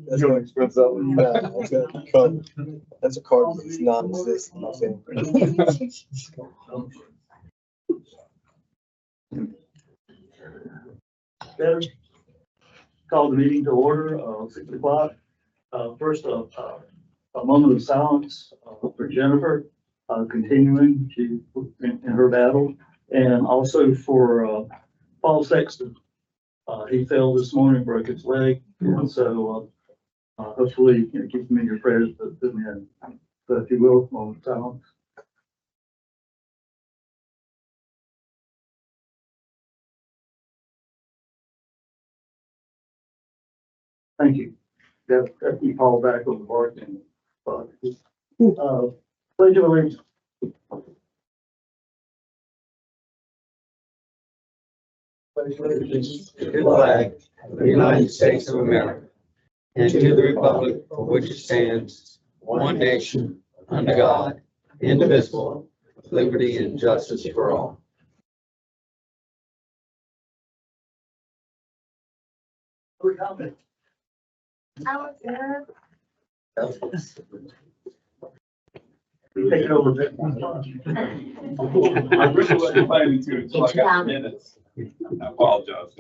That's going to express that one. Nah, that's going to come. That's a card that's non-existent in my family. Better call the meeting to order, 6 o'clock. First, a moment of silence for Jennifer, continuing in her battle, and also for Paul Sexton. He fell this morning, broke his leg, and so hopefully keep him in your prayers, the men. So if you will, moment of silence. Thank you. That keep Paul back on the bark and pledge of allegiance. Pledge allegiance to the flag of the United States of America and to the republic for which it stands, one nation, under God, indivisible, with liberty and justice for all. Comment. Take it over. I really wasn't planning to until I got the minutes. I apologize.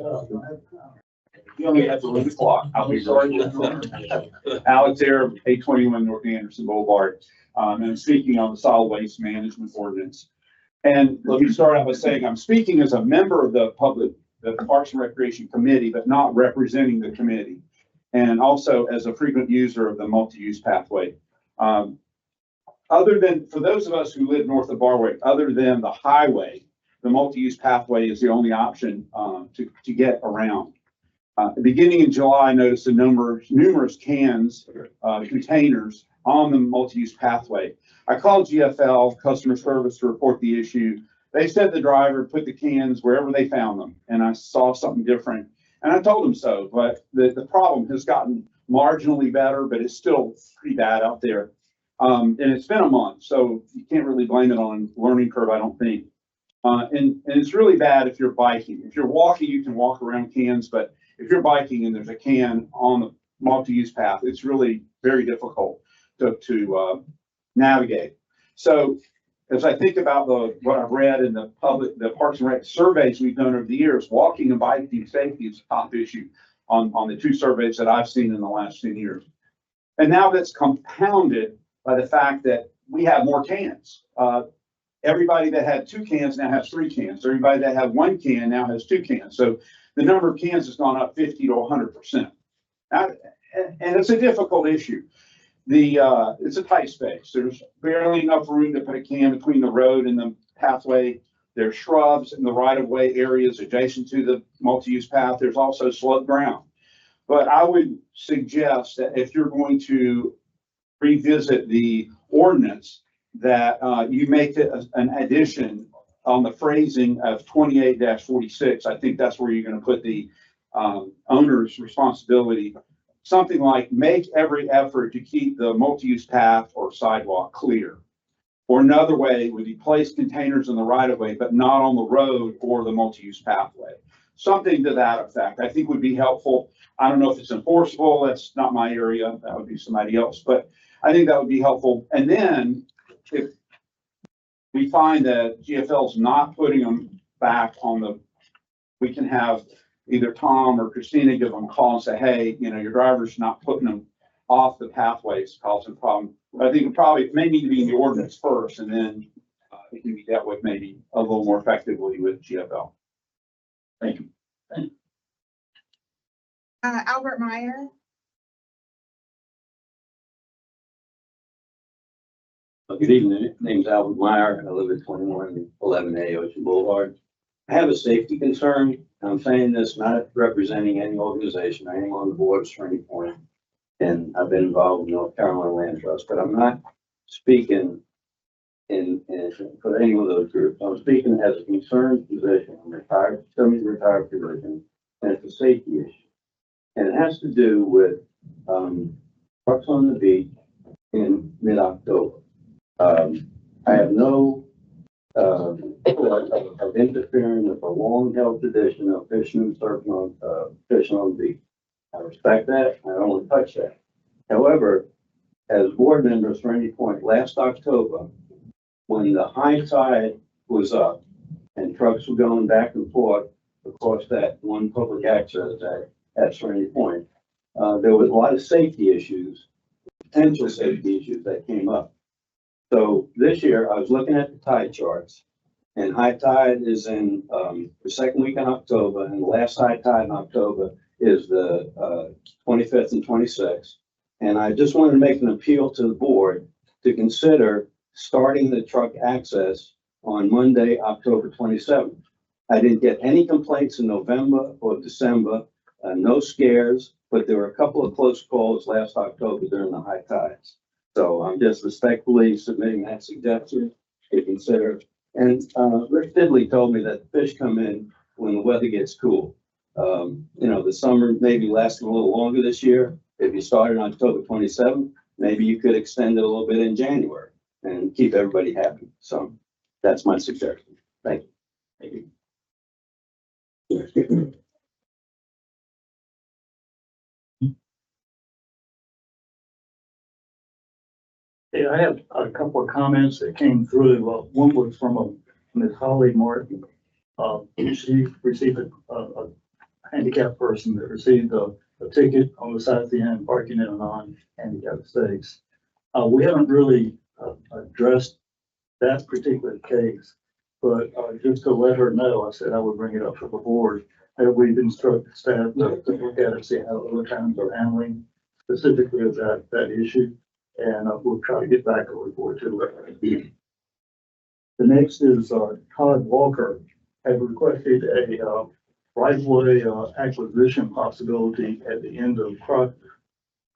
You only have to leave the clock. I'll be sorry. Alex Air, 821 North Anderson Boulevard. And I'm speaking on the solid waste management ordinance. And let me start out by saying I'm speaking as a member of the Parks and Recreation Committee, but not representing the committee. And also as a frequent user of the multi-use pathway. Other than, for those of us who live north of Barwick, other than the highway, the multi-use pathway is the only option to get around. Beginning in July, I noticed the numerous cans, containers on the multi-use pathway. I called GFL customer service to report the issue. They said the driver put the cans wherever they found them, and I saw something different. And I told them so, but the problem has gotten marginally better, but it's still pretty bad out there. And it's been a month, so you can't really blame it on learning curve, I don't think. And it's really bad if you're biking. If you're walking, you can walk around cans, but if you're biking and there's a can on the multi-use path, it's really very difficult to navigate. So as I think about what I've read in the Parks and Rec surveys we've done over the years, walking and biking safety is a top issue on the two surveys that I've seen in the last 10 years. And now that's compounded by the fact that we have more cans. Everybody that had 2 cans now has 3 cans. Everybody that had 1 can now has 2 cans. So the number of cans has gone up 50 to 100%. And it's a difficult issue. It's a tight space. There's barely enough room to put a can between the road and the pathway. There's shrubs in the right-of-way areas adjacent to the multi-use path. There's also sloped ground. But I would suggest that if you're going to revisit the ordinance, that you make it an addition on the phrasing of 28-46. I think that's where you're going to put the owner's responsibility. Something like make every effort to keep the multi-use path or sidewalk clear. Or another way would be place containers in the right of way, but not on the road or the multi-use pathway. Something to that effect, I think would be helpful. I don't know if it's enforceable. That's not my area. That would be somebody else, but I think that would be helpful. And then if we find that GFL's not putting them back on we can have either Tom or Christina give them a call and say, hey, your driver's not putting them off the pathways, causing a problem. But I think it may need to be in the ordinance first, and then it can be dealt with maybe a little more effectively with GFL. Thank you. Albert Meyer. Good evening. My name's Albert Meyer. I live at 2111A Ocean Boulevard. I have a safety concern. I'm saying this not representing any organization or anyone on the boards or any point. And I've been involved with North Carolina Land Trust, but I'm not speaking for any of those groups. I'm speaking as a concerned physician. I'm retired, semi-retired physician, and it's a safety issue. And it has to do with trucks on the beach in mid-October. I have no of interfering with a long-held tradition of fishing and surfing fishing on the beach. I respect that. I don't want to touch that. However, as board members for any point, last October, when the high tide was up and trucks were going back and forth across that one public access at Serenity Point, there was a lot of safety issues, potential safety issues that came up. So this year, I was looking at the tide charts, and high tide is in the second week in October, and the last high tide in October is the 25th and 26th. And I just wanted to make an appeal to the board to consider starting the truck access on Monday, October 27th. I didn't get any complaints in November or December, no scares, but there were a couple of close calls last October during the high tides. So I'm just respectfully submitting that suggestion to consider. And Rick Diddley told me that fish come in when the weather gets cool. The summer maybe lasting a little longer this year. If you started on October 27th, maybe you could extend it a little bit in January and keep everybody happy. So that's my suggestion. Thank you. Thank you. Yeah, I have a couple of comments that came through. One was from Ms. Holly Martin. She received a handicapped person that received a ticket on the side of the end, parking in a non-handicapped space. We haven't really addressed that particular case, but just to let her know, I said I would bring it up to the board. And we've instructed staff to look at it, see how other towns are handling specifically of that issue. And we'll try to get back a report to it. The next is Todd Walker had requested a right-of-way acquisition possibility at the end of Croc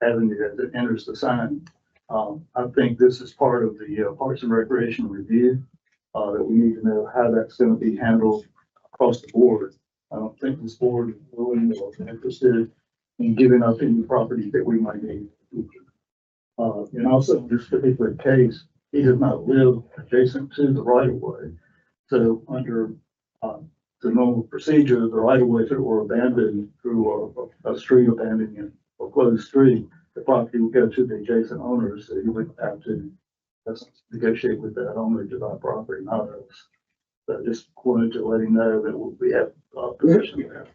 Avenue as it enters the sign. I think this is part of the Parks and Recreation review that we need to know how that's going to be handled across the board. I don't think this board is willing or interested in giving up any property that we might need. And also in this particular case, he does not live adjacent to the right of way. So under the normal procedure, the right of way, if it were abandoned through a street abandoning or closed street, the property would go to the adjacent owners. So you would have to negotiate with that owner to buy property, not us. So I just wanted to let him know that we have position there.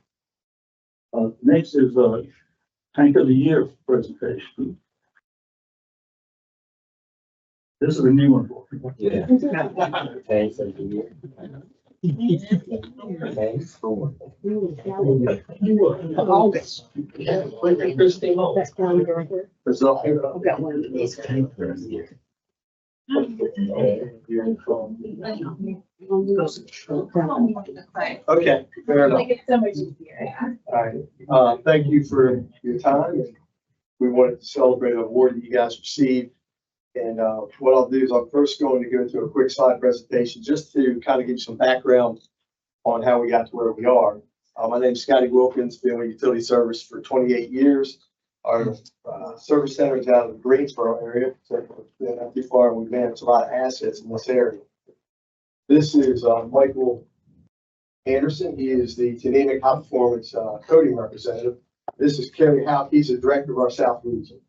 Next is Tank of the Year presentation. This is a new one for me. Yeah. Thanks. August. That's down there. I've got one of these. Okay, fair enough. Like it's so much easier. All right. Thank you for your time. We wanted to celebrate an award that you guys received. And what I'll do is I'm first going to go into a quick slide presentation just to kind of give you some background on how we got to where we are. My name is Scotty Wilkins, been with utility service for 28 years. Our service center is out of the Greensboro area, so we're not too far, and we manage a lot of assets in this area. This is Michael Anderson. He is the Tennessee High Performance Coding Representative. This is Kerry Houck. He's the director of our South region.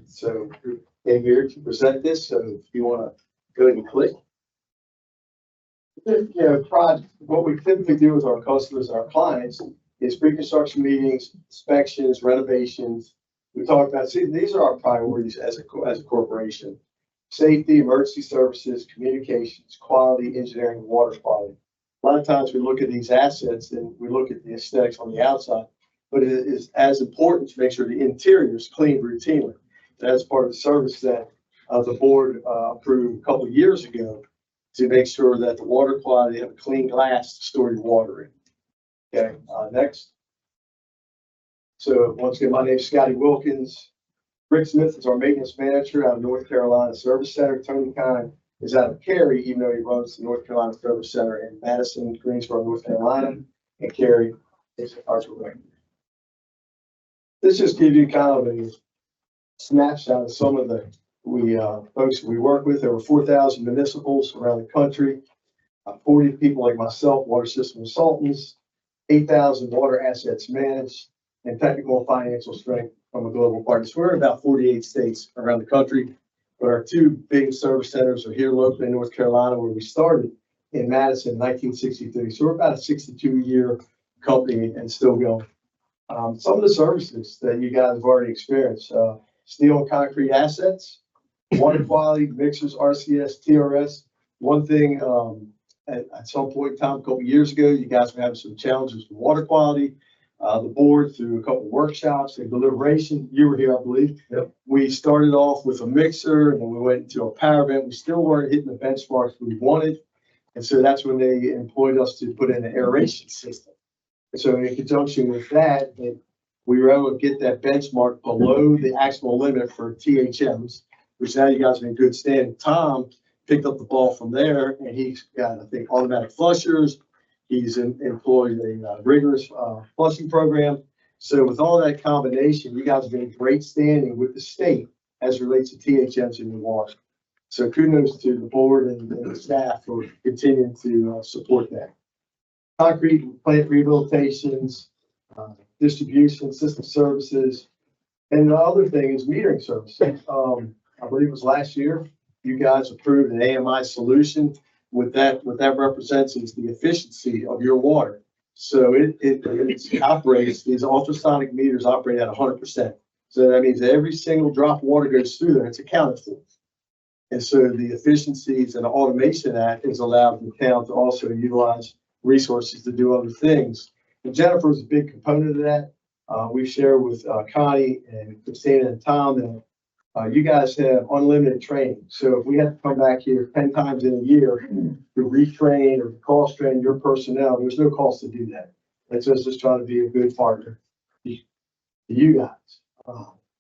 So we came here to present this. So if you want to go ahead and click. What we typically do with our customers and our clients is pre-construction meetings, inspections, renovations. We talk about, see, these are our priorities as a corporation: safety, emergency services, communications, quality, engineering, and water quality. A lot of times we look at these assets and we look at the aesthetics on the outside, but it is as important to make sure the interior is cleaned routinely. That's part of the service that the board approved a couple of years ago, to make sure that the water quality, have a clean glass to store your water in. Okay, next. So once again, my name is Scotty Wilkins. Rick Smith is our maintenance manager out of North Carolina Service Center. Tony Kine is out of Cary, even though he runs the North Carolina Service Center in Madison, Greensboro, North Carolina, and Cary is our director. This just gives you kind of a snapshot of some of the folks we work with. There were 4,000 municipals around the country, 40 people like myself, water system consultants, 8,000 water assets managed, and technical and financial strength from a global partner. So we're in about 48 states around the country, but our two big service centers are here locally in North Carolina, where we started in Madison in 1963. So we're about a 62-year company and still going. Some of the services that you guys have already experienced, steel and concrete assets, water quality, mixers, RCS, TRS. One thing, at some point in time, a couple of years ago, you guys were having some challenges with water quality. The board, through a couple of workshops and deliberation, you were here, I believe. Yep. We started off with a mixer and then we went into a power vent. We still weren't hitting the benchmarks we wanted. And so that's when they employed us to put in an aeration system. And so in conjunction with that, we were able to get that benchmark below the actual limit for THMs, which now you guys are in good standing. Tom picked up the ball from there, and he's got, I think, automatic flushers. He's employed a rigorous flushing program. So with all that combination, you guys have been in great standing with the state as it relates to THMs in your water. So kudos to the board and the staff for continuing to support that. Concrete plant rehabilitations, distribution system services, and the other thing is metering services. I believe it was last year, you guys approved an AMI solution. What that represents is the efficiency of your water. So it operates, these ultrasonic meters operate at 100%. So that means every single drop of water goes through there, it's accounted for. And so the efficiencies and the automation of that is allowed the town to also utilize resources to do other things. And Jennifer is a big component of that. We've shared with Connie and Christina and Tom that you guys have unlimited training. So if we have to come back here 10 times in a year to retrain or to cross train your personnel, there's no cost to do that. It's just trying to be a good partner to you guys.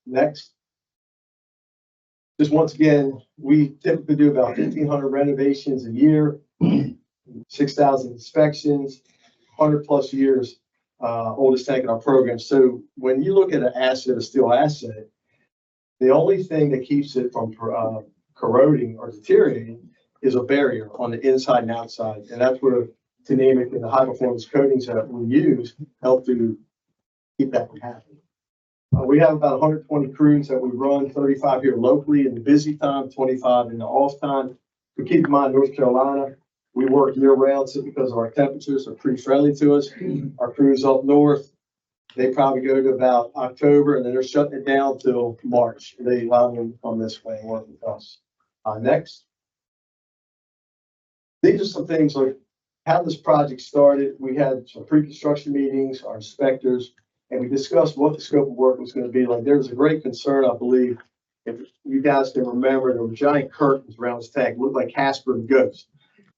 Next. Just once again, we typically do about 1,500 renovations a year, 6,000 inspections, 100+ years, oldest tank in our program. So when you look at an asset, a steel asset, the only thing that keeps it from corroding or deteriorating is a barrier on the inside and outside. And that's where Dynamic and the high performance coatings that we use help to keep that from happening. We have about 120 crews that we run, 35 here locally in the busy time, 25 in the off time. But keep in mind, North Carolina, we work year round simply because our temperatures are pretty friendly to us. Our crews up north, they probably go to about October and then they're shutting it down till March. They allow them to come this way and work with us. Next. These are some things like how this project started. We had some pre-construction meetings, our inspectors, and we discussed what the scope of work was going to be like. There was a great concern, I believe, if you guys can remember, there were giant curtains around this tank, looked like Casper and Ghost.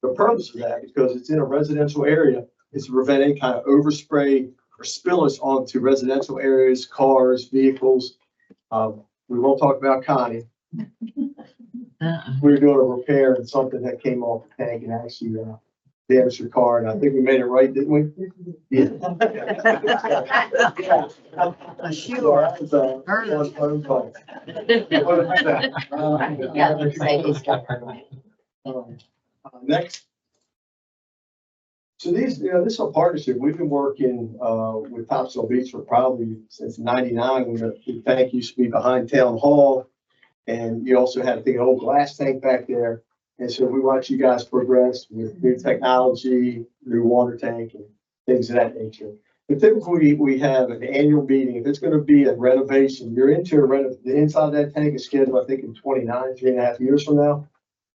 The purpose of that, because it's in a residential area, is to prevent any kind of overspray or spillage onto residential areas, cars, vehicles. We won't talk about Connie. We were doing a repair and something that came off the tank and actually damaged your car, and I think we made it right, didn't we? Yeah. Sure. That was, one phone call. Next. So these, this is a partnership. We've been working with Topsail Beach for probably since '99 when the tank used to be behind Town Hall. And you also had, I think, an old glass tank back there. And so we watch you guys progress with new technology, new water tank, and things of that nature. But typically, we have an annual meeting. If it's going to be a renovation, you're into the inside of that tank is scheduled, I think, in 29, 3.5 years from now.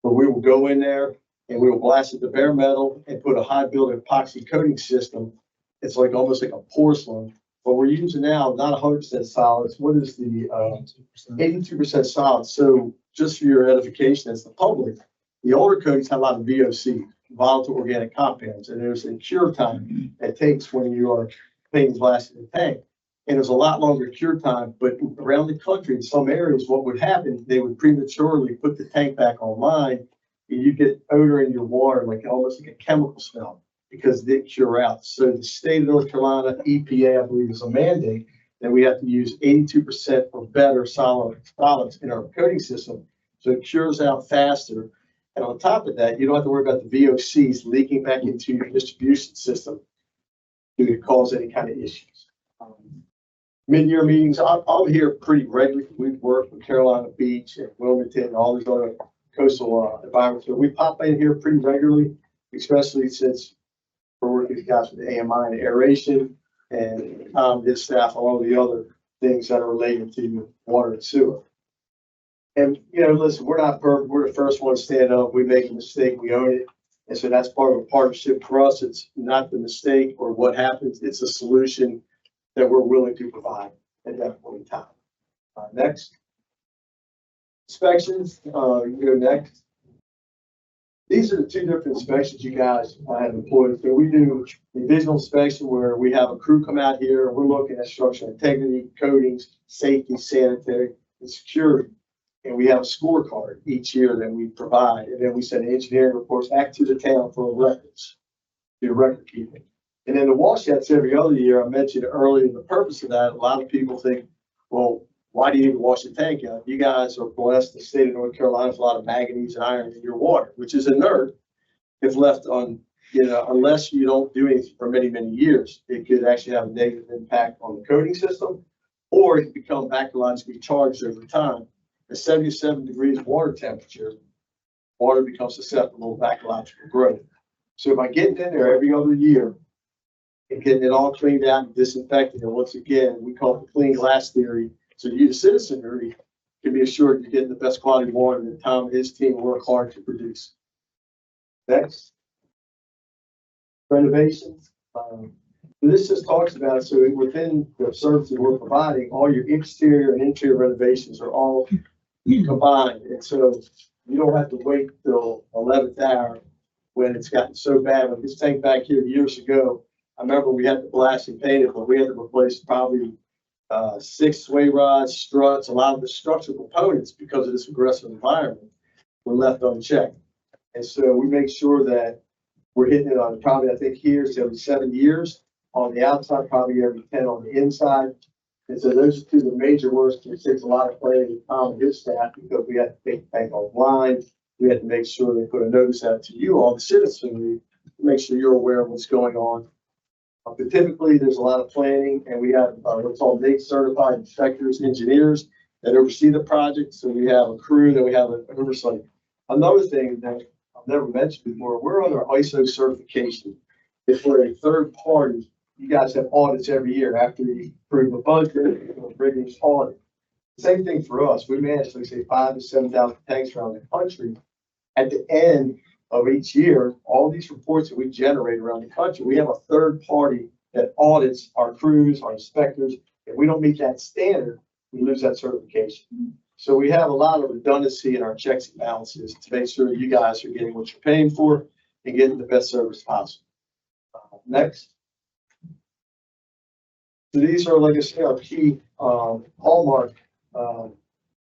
But we will go in there and we will blast it to bare metal and put a high build epoxy coating system. It's like almost like a porcelain. But we're using now not 100% solids. What is the 82% solid? So just for your edification as the public, the older coatings have a lot of VOC, volatile organic compounds, and there's a cure time it takes when you are painting glass in the tank. And there's a lot longer cure time, but around the country, in some areas, what would happen, they would prematurely put the tank back online, and you get odor in your water, like almost like a chemical smell, because they cure out. So the state of North Carolina, EPA, I believe, is a mandate that we have to use 82% or better solids in our coating system, so it cures out faster. And on top of that, you don't have to worry about the VOCs leaking back into your distribution system to cause any kind of issues. Mid-year meetings, I'm here pretty regularly. We've worked with Carolina Beach and Wilmington and all these other coastal environments. So we pop in here pretty regularly, especially since we're working with guys with AMI and aeration and his staff, all the other things that are related to water and sewer. And, you know, listen, we're not perfect. We're the first one to stand up. We make a mistake, we own it. And so that's part of a partnership for us. It's not the mistake or what happens. It's a solution that we're willing to provide at that point in time. Next. Inspections, you go next. These are the two different inspections you guys have employed. So we do a visual inspection where we have a crew come out here and we're looking at structural integrity, coatings, safety, sanitary, and security. And we have a scorecard each year that we provide. And then we send engineering reports back to the town for records, do record keeping. And then the washouts every other year, I mentioned earlier, the purpose of that, a lot of people think, well, why do you even wash the tank out? You guys are blessed. The state of North Carolina has a lot of manganese and iron in your water, which is inert. If left on, you know, unless you don't do anything for many, many years, it could actually have a negative impact on the coating system, or it can become bacteriologically charged over time. At 77 degrees water temperature, water becomes susceptible to bacteriological growth. So by getting in there every other year and getting it all cleaned out and disinfected, and once again, we call it the clean glass theory. So you, the citizenry, can be assured you're getting the best quality water that Tom and his team work hard to produce. Next. Renovations. This just talks about, so within the services we're providing, all your exterior and interior renovations are all combined. And so you don't have to wait till 11th hour when it's gotten so bad. Like this tank back here years ago, I remember we had to blast and paint it, but we had to replace probably 6 sway rods, struts, a lot of the structural components because of this aggressive environment were left unchecked. And so we make sure that we're hitting it on probably, I think here it's every 7 years on the outside, probably every 10 on the inside. And so those are two of the major works. It takes a lot of planning with Tom and his staff because we had to take the tank offline. We had to make sure they put a notice out to you, all the citizenry, to make sure you're aware of what's going on. But typically, there's a lot of planning, and we have what's called NAICS certified inspectors, engineers that oversee the project. So we have a crew that we have an oversight. Another thing that I've never mentioned before, we're under ISO certification. If we're a third party, you guys have audits every year after you approve a budget, bring this audit. Same thing for us. We manage, like say, 5,000 to 7,000 tanks around the country. At the end of each year, all these reports that we generate around the country, we have a third party that audits our crews, our inspectors. If we don't meet that standard, we lose that certification. So we have a lot of redundancy in our checks and balances to make sure you guys are getting what you're paying for and getting the best service possible. Next. So these are, like I said, our key hallmark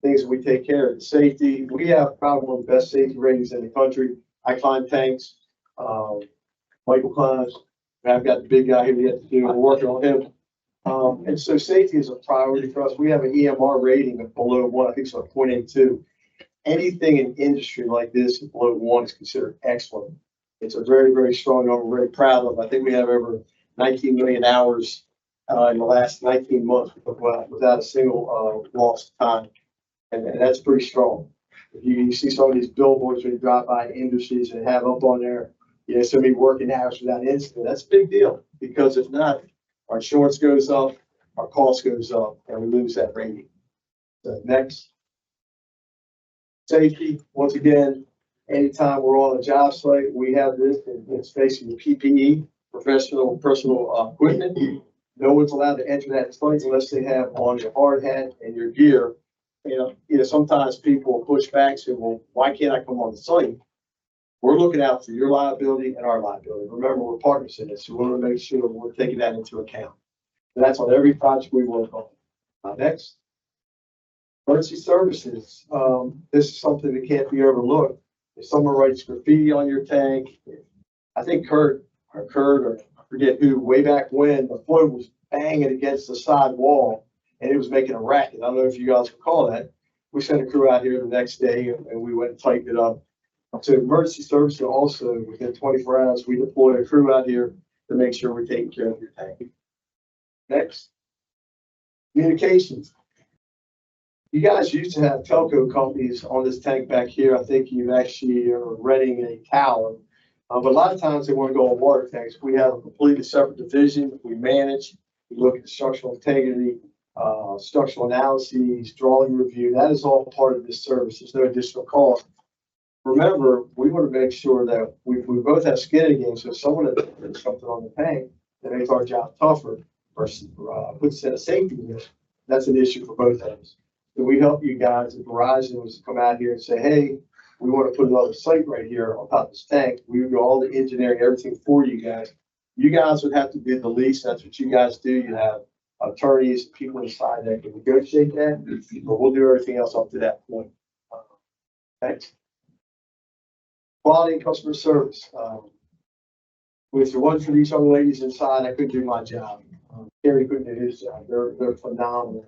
things that we take care of. Safety, we have probably one of the best safety ratings in the country. I climb tanks. Michael climbs. I've got the big guy here. We have to do. We're working on him. And so safety is a priority for us. We have an EMR rating of below 1. I think it's like 0.82. Anything in industry like this below 1 is considered excellent. It's a very, very strong number. We're very proud of. I think we have over 19 million hours in the last 19 months without a single lost time. And that's pretty strong. If you see some of these billboards when you drive by industries and have up on there, you know, so many working hours without incident, that's a big deal. Because if not, our insurance goes up, our cost goes up, and we lose that rating. So next. Safety, once again, anytime we're on a job site, we have this, and it's basically PPE, professional personal equipment. No one's allowed to enter that site unless they have on your hard hat and your gear. You know, sometimes people push back and say, well, why can't I come on the site? We're looking out for your liability and our liability. Remember, we're partners in this, so we want to make sure we're taking that into account. And that's on every project we work on. Next. Emergency services. This is something that can't be overlooked. If someone writes graffiti on your tank, I think Kurt, or I forget who, way back when, the float was banging against the side wall and it was making a racket. I don't know if you guys recall that. We sent a crew out here the next day and we went and tightened it up. So emergency services also, within 24 hours, we deploy a crew out here to make sure we're taking care of your tank. Next. Communications. You guys used to have telco companies on this tank back here. I think you actually are renting a tower. But a lot of times they want to go on water tanks. We have a completely separate division. We manage, we look at structural integrity, structural analyses, drawing review. That is all part of this service. There's no additional cost. Remember, we want to make sure that we both have skin in the game. So if someone puts something on the tank that makes our job tougher or puts in a safety risk, that's an issue for both of us. So we help you guys. If Verizon was to come out here and say, hey, we want to put another site right here on top of this tank, we would do all the engineering, everything for you guys. You guys would have to bid the lease. That's what you guys do. You have attorneys, people inside that can negotiate that, but we'll do everything else up to that point. Thanks. Quality and customer service. If it wasn't for these young ladies inside, I couldn't do my job. Terry couldn't do his job. They're phenomenal.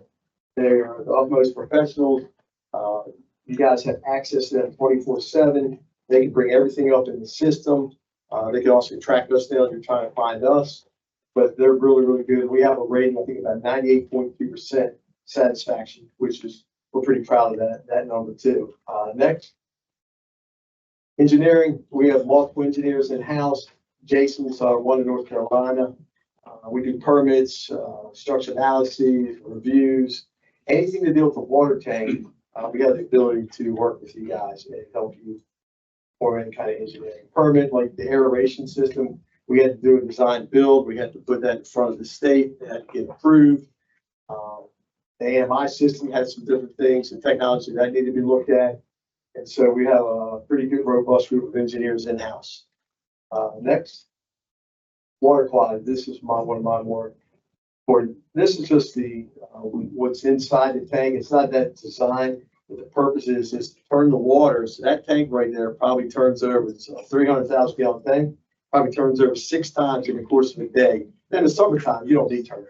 They are the utmost professionals. You guys have access to them 24/7. They can bring everything up in the system. They can also track us down if you're trying to find us. But they're really, really good. We have a rating, I think, about 98.2% satisfaction, which is, we're pretty proud of that number too. Next. Engineering, we have multiple engineers in-house. Jason's one in North Carolina. We do permits, structural analyses, reviews, anything to do with the water tank. We have the ability to work with you guys and help you for any kind of engineering permit, like the aeration system. We had to do a design build. We had to put that in front of the state. It had to get approved. The AMI system had some different things and technology that need to be looked at. And so we have a pretty good, robust group of engineers in-house. Next, water quality. This is one of my more important. This is just the what's inside the tank. It's not that design, but the purpose is to turn the water. So that tank right there probably turns over. It's a 300,000 gallon tank. Probably turns over 6 times in the course of a day. Then in the summertime, you don't need turn.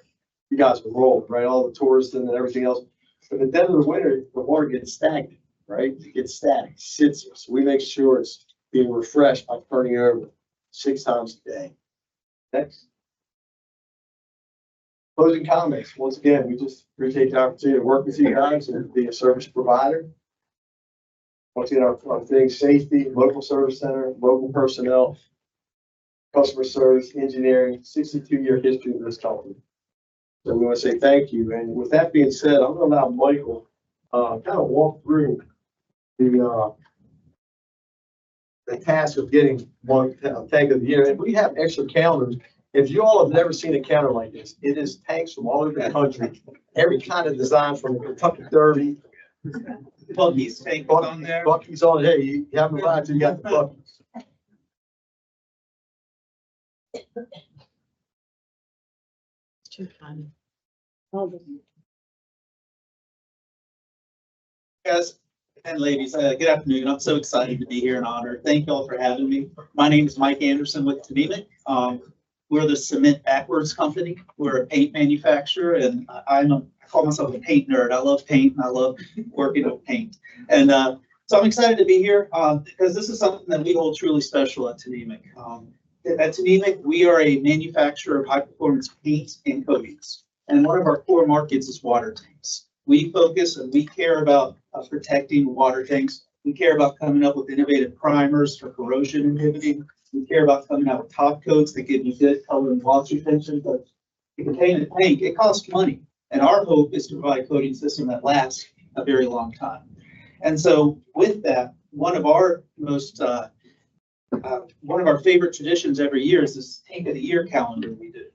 You guys are rolling, right? All the tourists and everything else. But at the end of the winter, the water gets stagnant, right? It gets static, sits. So we make sure it's being refreshed by turning it over 6 times a day. Next. Closing comments. Once again, we just appreciate the opportunity to work with you guys and be a service provider. Once again, our things, safety, local service center, local personnel, customer service, engineering, 62-year history of this company. So we want to say thank you. And with that being said, I'm going to allow Michael kind of walk through the task of getting one tank of the year. And we have extra calendars. If you all have never seen a calendar like this, it is tanks from all over the country, every kind of design from Kentucky Derby. Bucky's tank on there. Bucky's on. Hey, you haven't arrived till you got the Bucky's. Too funny. Guys and ladies, good afternoon. I'm so excited to be here and honored. Thank you all for having me. My name is Mike Anderson with Topsail. We're the cement backwards company. We're a paint manufacturer, and I call myself a paint nerd. I love paint and I love working with paint. And so I'm excited to be here because this is something that we hold truly special at Topsail. At Topsail, we are a manufacturer of high performance paints and coatings. And one of our core markets is water tanks. We focus and we care about protecting water tanks. We care about coming up with innovative primers for corrosion inhibiting. We care about coming out with top coats that give you good color and wash retention. But to contain a tank, it costs money. And our hope is to provide a coating system that lasts a very long time. And so with that, one of our favorite traditions every year is this Tank of the Year calendar we do.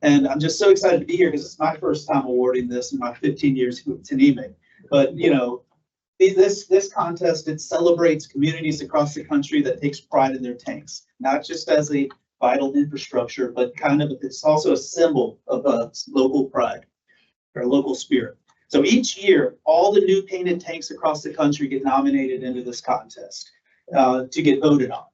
And I'm just so excited to be here because it's my first time awarding this in my 15 years with Topsail. But, you know, this contest, it celebrates communities across the country that takes pride in their tanks, not just as a vital infrastructure, but it's also a symbol of local pride or local spirit. So each year, all the new painted tanks across the country get nominated into this contest to get voted on.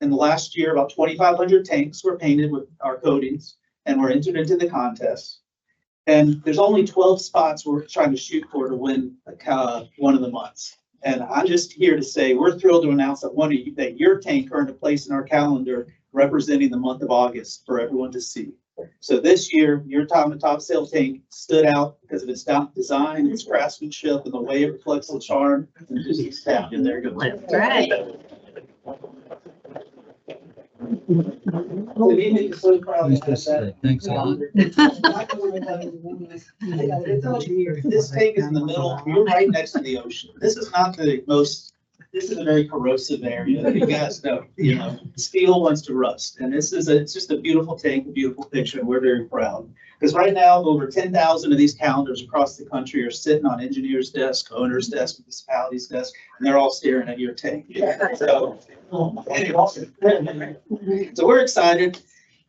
In the last year, about 2,500 tanks were painted with our coatings and were entered into the contest. And there's only 12 spots we're trying to shoot for to win one of the months. And I'm just here to say we're thrilled to announce that your tank earned a place in our calendar representing the month of August for everyone to see. So this year, your Topsail tank stood out because of its design, its craftsmanship, and the way it reflects the charm. And just staff in there. That's right. Denise is so proud of that. Thanks a lot. This tank is in the middle, you're right next to the ocean. This is not the most, this is a very corrosive area. You guys know, steel wants to rust. And it's just a beautiful tank, a beautiful picture, and we're very proud. Because right now, over 10,000 of these calendars across the country are sitting on engineers' desks, owners' desks, municipalities' desks, and they're all staring at your tank. So, anyway, so we're excited.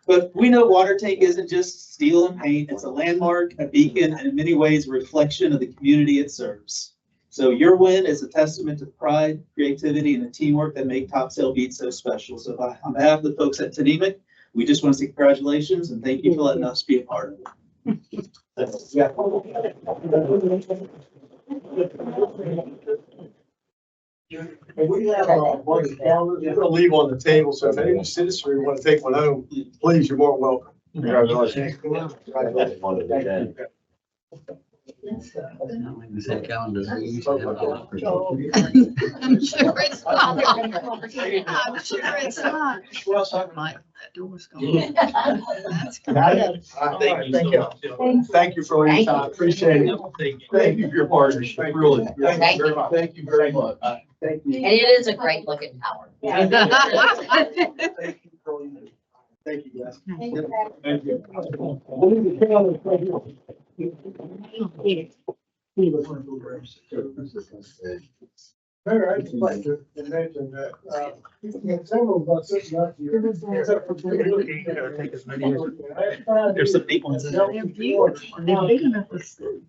But we know water tank isn't just steel and paint. It's a landmark, a beacon, and in many ways, a reflection of the community it serves. So your win is a testament to the pride, creativity, and the teamwork that make Topsail Beach so special. So on behalf of the folks at Topsail, we just want to say congratulations and thank you for letting us be a part of it. And we have one calendar, we're gonna leave on the table, so if any citizenry want to take one home, please, you're more than welcome. Congratulations. I'm sure it's not. I'm sure it's not. Mike, that door's gone. That's good. Thank you for your time, appreciate it. Thank you for your partnership, really. Thank you. Thank you very much. Thank you. And it is a great looking tower. Thank you, Colleen. Thank you, guys. Thank you. Mayor, I'd like to mention that, several of us sitting up here. There's some big ones in They're huge. They're big enough to see.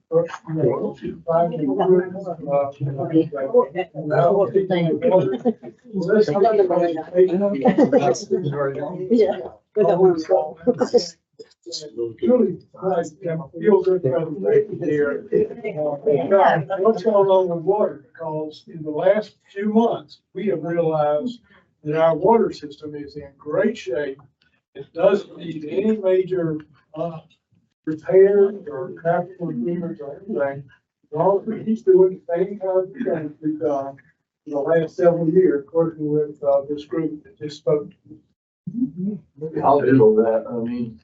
Really nice to have a feel good presentation here. What's going on with water? Because in the last few months, we have realized that our water system is in great shape. It doesn't need any major, repairs or capital improvements or anything. As long as we keep doing the same kind of things we've done in the last several years, working with, this group that just spoke. I'll handle that. I mean,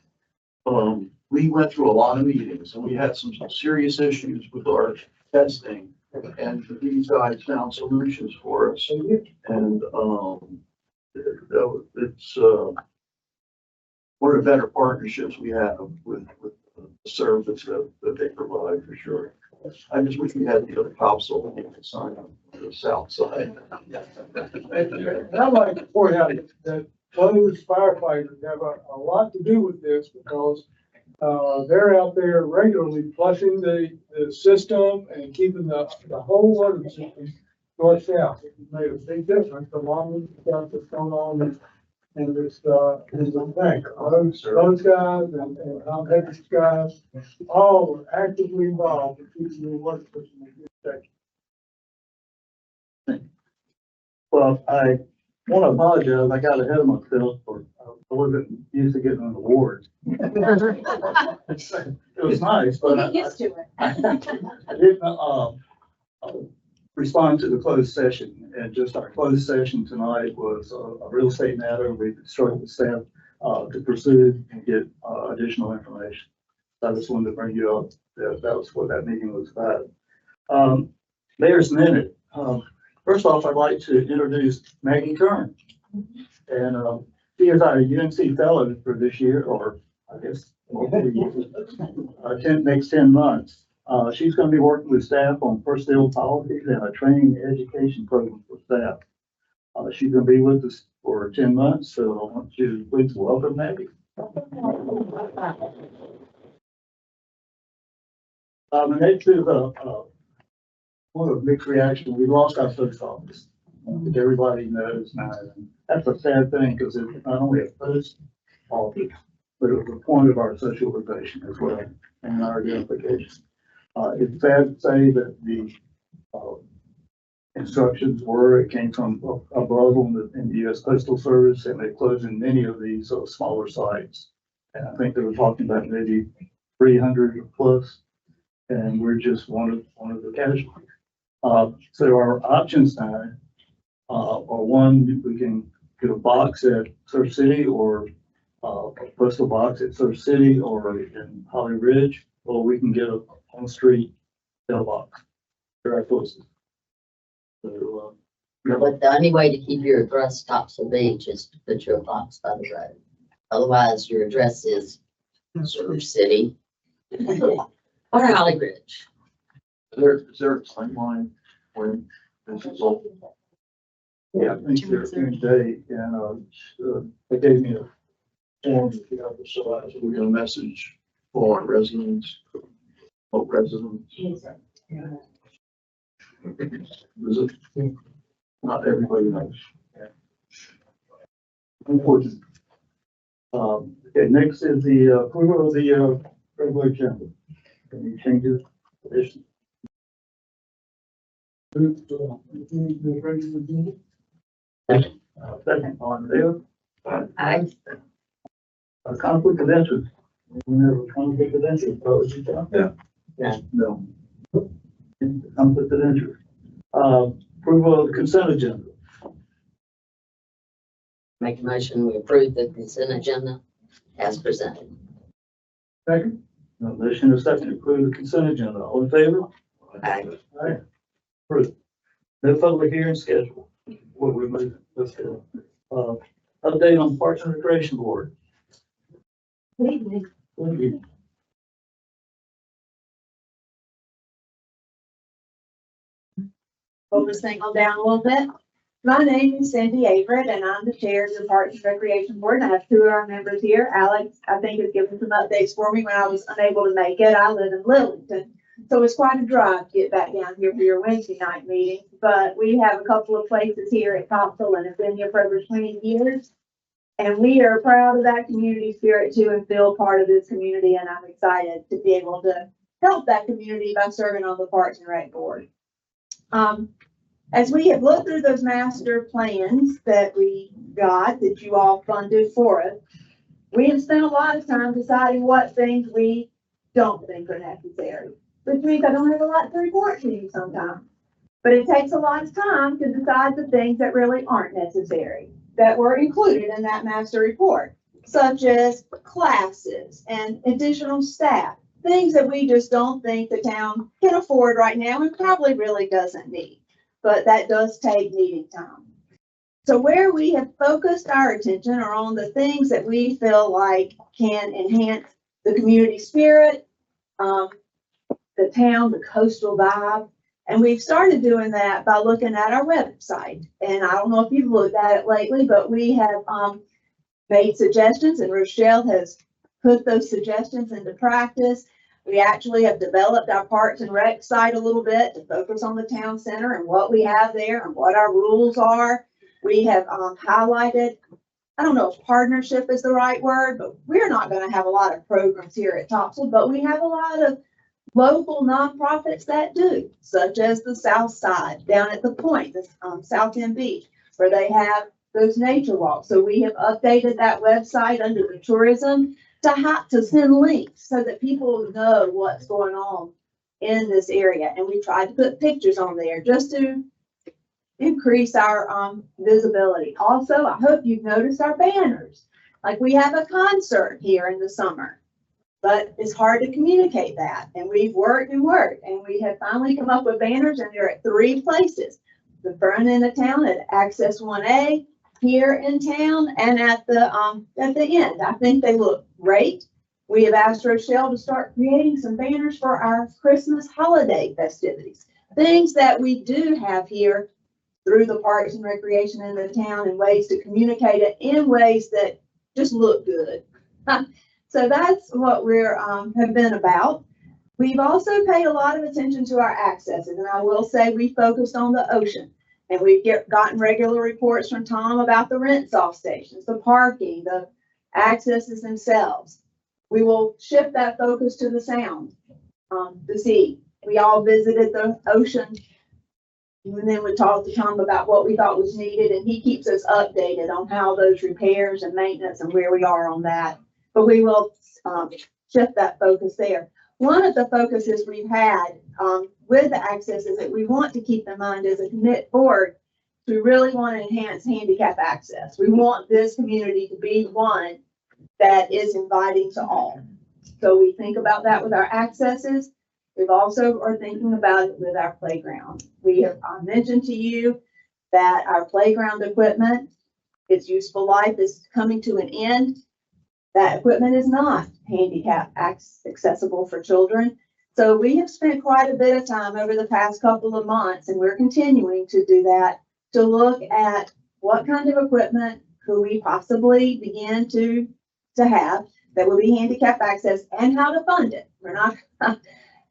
we went through a lot of meetings and we had some serious issues with our testing. And these guys found solutions for us. And, it's, one of the better partnerships we have with the service that they provide for sure. I just wish we had the other Topsail sign on the south side. And I'd like to point out that those firefighters have a lot to do with this because they're out there regularly flushing the system and keeping the whole water system north south. It's made a big difference along with the stuff that's going on in this bank. Those guys and Tom Hedges guys, all are actively involved in keeping the water system in good shape. Well, I want to apologize. I got ahead of myself for, I wasn't used to getting an award. It was nice, but I didn't, respond to the closed session. And just our closed session tonight was a real estate matter. We instructed the staff, to pursue and get, additional information. So I just wanted to bring you up that was what that meeting was about. Mayor's Minute. First off, I'd like to introduce Maggie Kern. And she is our UNC fellow for this year, or I guess next 10 months. She's going to be working with staff on personnel policies and a training and education program for staff. She's going to be with us for 10 months, so I want you to please welcome Maggie. Next is one of the mixed reactions. We lost our post office, which everybody knows now. And that's a sad thing because it's not only a post office, but it was a point of our socialization as well and our identification. It's sad to say that the instructions were, it came from above in the U.S. Postal Service, and they closed in many of these smaller sites. And I think they were talking about maybe 300 plus, and we're just one of the casualties. So our options now, are one, we can get a box at Surf City or a postal box at Surf City or in Holly Ridge, or we can get a on street mailbox for our closest. So, But the only way to keep your address Topsail Beach is to put your box by the road. Otherwise, your address is Surf City or Holly Ridge. Is there a timeline when this is all? yeah, I think they're in date and, they gave me a form, So we're gonna message all our residents, all residents. Is it? Not everybody knows. unfortunate. Okay, next is the approval of the regular agenda. Any changes, additions? Second, on there, I, a conflict of interest. We have a conflict of interest, what would you say? No. Conflict of interest. Approval of the consent agenda. make a motion, we approve the consent agenda as presented. Second. Motion is second to approve the consent agenda. All in favor? Aye. Aye. Approved. No public hearing scheduled. What we move, let's go. Update on Parks and Recreation Board. Thank you. Hold this thing on down a little bit. My name is Cindy Averett, and I'm the chair of the Parks and Recreation Board. And I have two of our members here. Alex, I think, has given some updates for me when I was unable to make it. I live in Lillington, so it's quite a drive to get back down here for your Wednesday night meeting. But we have a couple of places here at Topsail and have been here for over 20 years. And we are proud of that community spirit too and feel part of this community. And I'm excited to be able to help that community by serving on the Parks and Rec Board. As we have looked through those master plans that we got, that you all funded for us, we have spent a lot of time deciding what things we don't think are necessary, which means I don't have a lot to report to you sometimes. But it takes a lot of time to decide the things that really aren't necessary, that were included in that master report, such as classes and additional staff, things that we just don't think the town can afford right now and probably really doesn't need. But that does take meeting time. So where we have focused our attention are on the things that we feel like can enhance the community spirit, the town, the coastal vibe. And we've started doing that by looking at our website. And I don't know if you've looked at it lately, but we have made suggestions and Rochelle has put those suggestions into practice. We actually have developed our Parks and Rec site a little bit to focus on the town center and what we have there and what our rules are. We have highlighted, I don't know if partnership is the right word, but we're not going to have a lot of programs here at Topsail, but we have a lot of local nonprofits that do, such as the South Side down at the Point, the South End Beach, where they have those nature walks. So we have updated that website under the tourism to send links so that people know what's going on in this area. And we tried to put pictures on there just to increase our visibility. Also, I hope you've noticed our banners. Like we have a concert here in the summer, but it's hard to communicate that. And we've worked and worked, and we have finally come up with banners, and they're at 3 places. The front end of town at Access 1A, here in town, and at the end. I think they look great. We have asked Rochelle to start creating some banners for our Christmas holiday festivities. Things that we do have here through the Parks and Recreation in the town, and ways to communicate it in ways that just look good. So that's what we're have been about. We've also paid a lot of attention to our accesses, and I will say we focused on the ocean. And we've gotten regular reports from Tom about the rinse-off stations, the parking, the accesses themselves. We will shift that focus to the sound, the sea. We all visited the ocean, and then we talked to Tom about what we thought was needed, and he keeps us updated on how those repairs and maintenance and where we are on that. but we will, shift that focus there. One of the focuses we've had, with the access is that we want to keep in mind as a commit board, we really want to enhance handicap access. We want this community to be one that is inviting to all. So we think about that with our accesses. We've also are thinking about it with our playground. We have mentioned to you that our playground equipment, its useful life is coming to an end. That equipment is not handicap accessible for children. So we have spent quite a bit of time over the past couple of months, and we're continuing to do that, to look at what kind of equipment could we possibly begin to have that will be handicap access and how to fund it. We're not,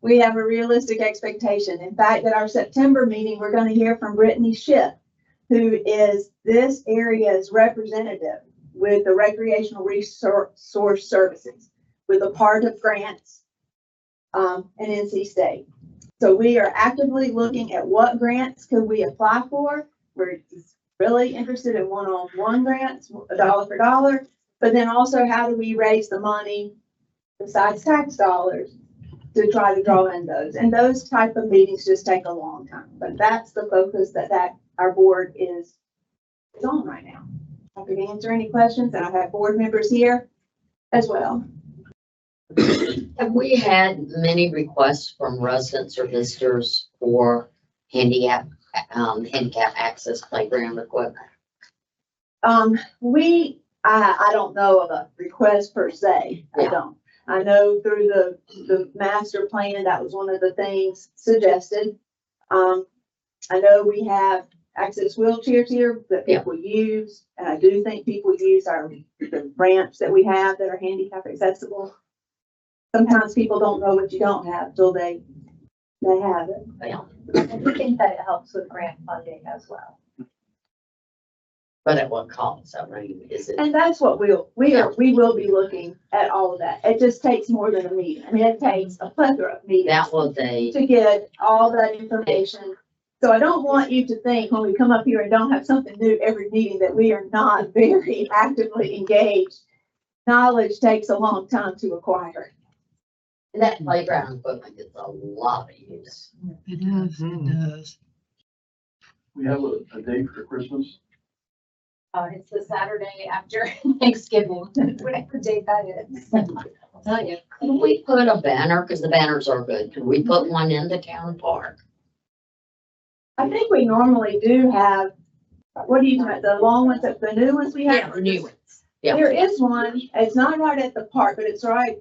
we have a realistic expectation. In fact, at our September meeting, we're going to hear from Brittany Schiff, who is this area's representative with the Recreational Resource Services, with a part of grants and NC State. So we are actively looking at what grants could we apply for. We're really interested in one-on-one grants, $1 for dollar, but then also how do we raise the money besides tax dollars to try to draw in those. And those type of meetings just take a long time, but that's the focus that our board is on right now. I could answer any questions, and I have board members here as well. Have we had many requests from residents or visitors for handicap access playground equipment? I don't know of a request per se. I don't. I know through the master plan, that was one of the things suggested. I know we have access wheelchairs here that people use, and I do think people use the ramps that we have that are handicap accessible. Sometimes people don't know what you don't have till they have it. Yeah. I do think that it helps with grant funding as well. But at what cost? I mean, is it? And that's what we will be looking at all of that. It just takes more than a meeting. I mean, it takes a plethora of meetings That was a, to get all that information. So I don't want you to think when we come up here and don't have something new every meeting that we are not very actively engaged. Knowledge takes a long time to acquire. that playground equipment gets a lot of use. It does, it does. We have a date for Christmas. It's the Saturday after Thanksgiving, whatever date that is. I'll tell you, could we put a banner, because the banners are good, could we put one in the town park? I think we normally do have, what do you mean, the long ones, the new ones we have? The new ones. Yeah. There is one, it's not right at the park, but it's right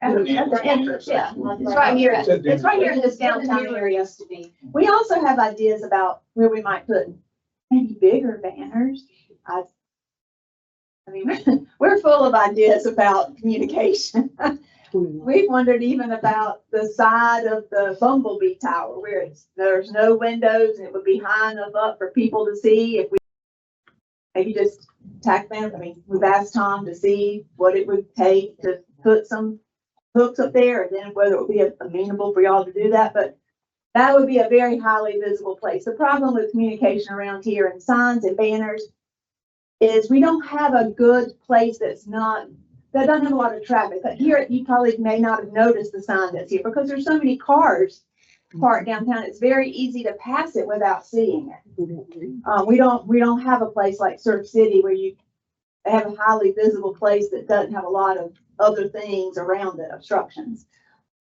at the entrance, yeah. It's right here, it's right here in this downtown area. We also have ideas about where we might put maybe bigger banners. I mean, we're full of ideas about communication. We've wondered even about the side of the Bumblebee Tower where there's no windows and it would be high enough up for people to see. If we maybe just tack them, I mean, we've asked Tom to see what it would take to put some hooks up there, and then whether it would be amenable for y'all to do that. But that would be a very highly visible place. The problem with communication around here and signs and banners is we don't have a good place that doesn't have a lot of traffic. But here, you probably may not have noticed the sign that's here because there's so many cars parked downtown. It's very easy to pass it without seeing it. We don't have a place like Surf City where you have a highly visible place that doesn't have a lot of other things around it, obstructions.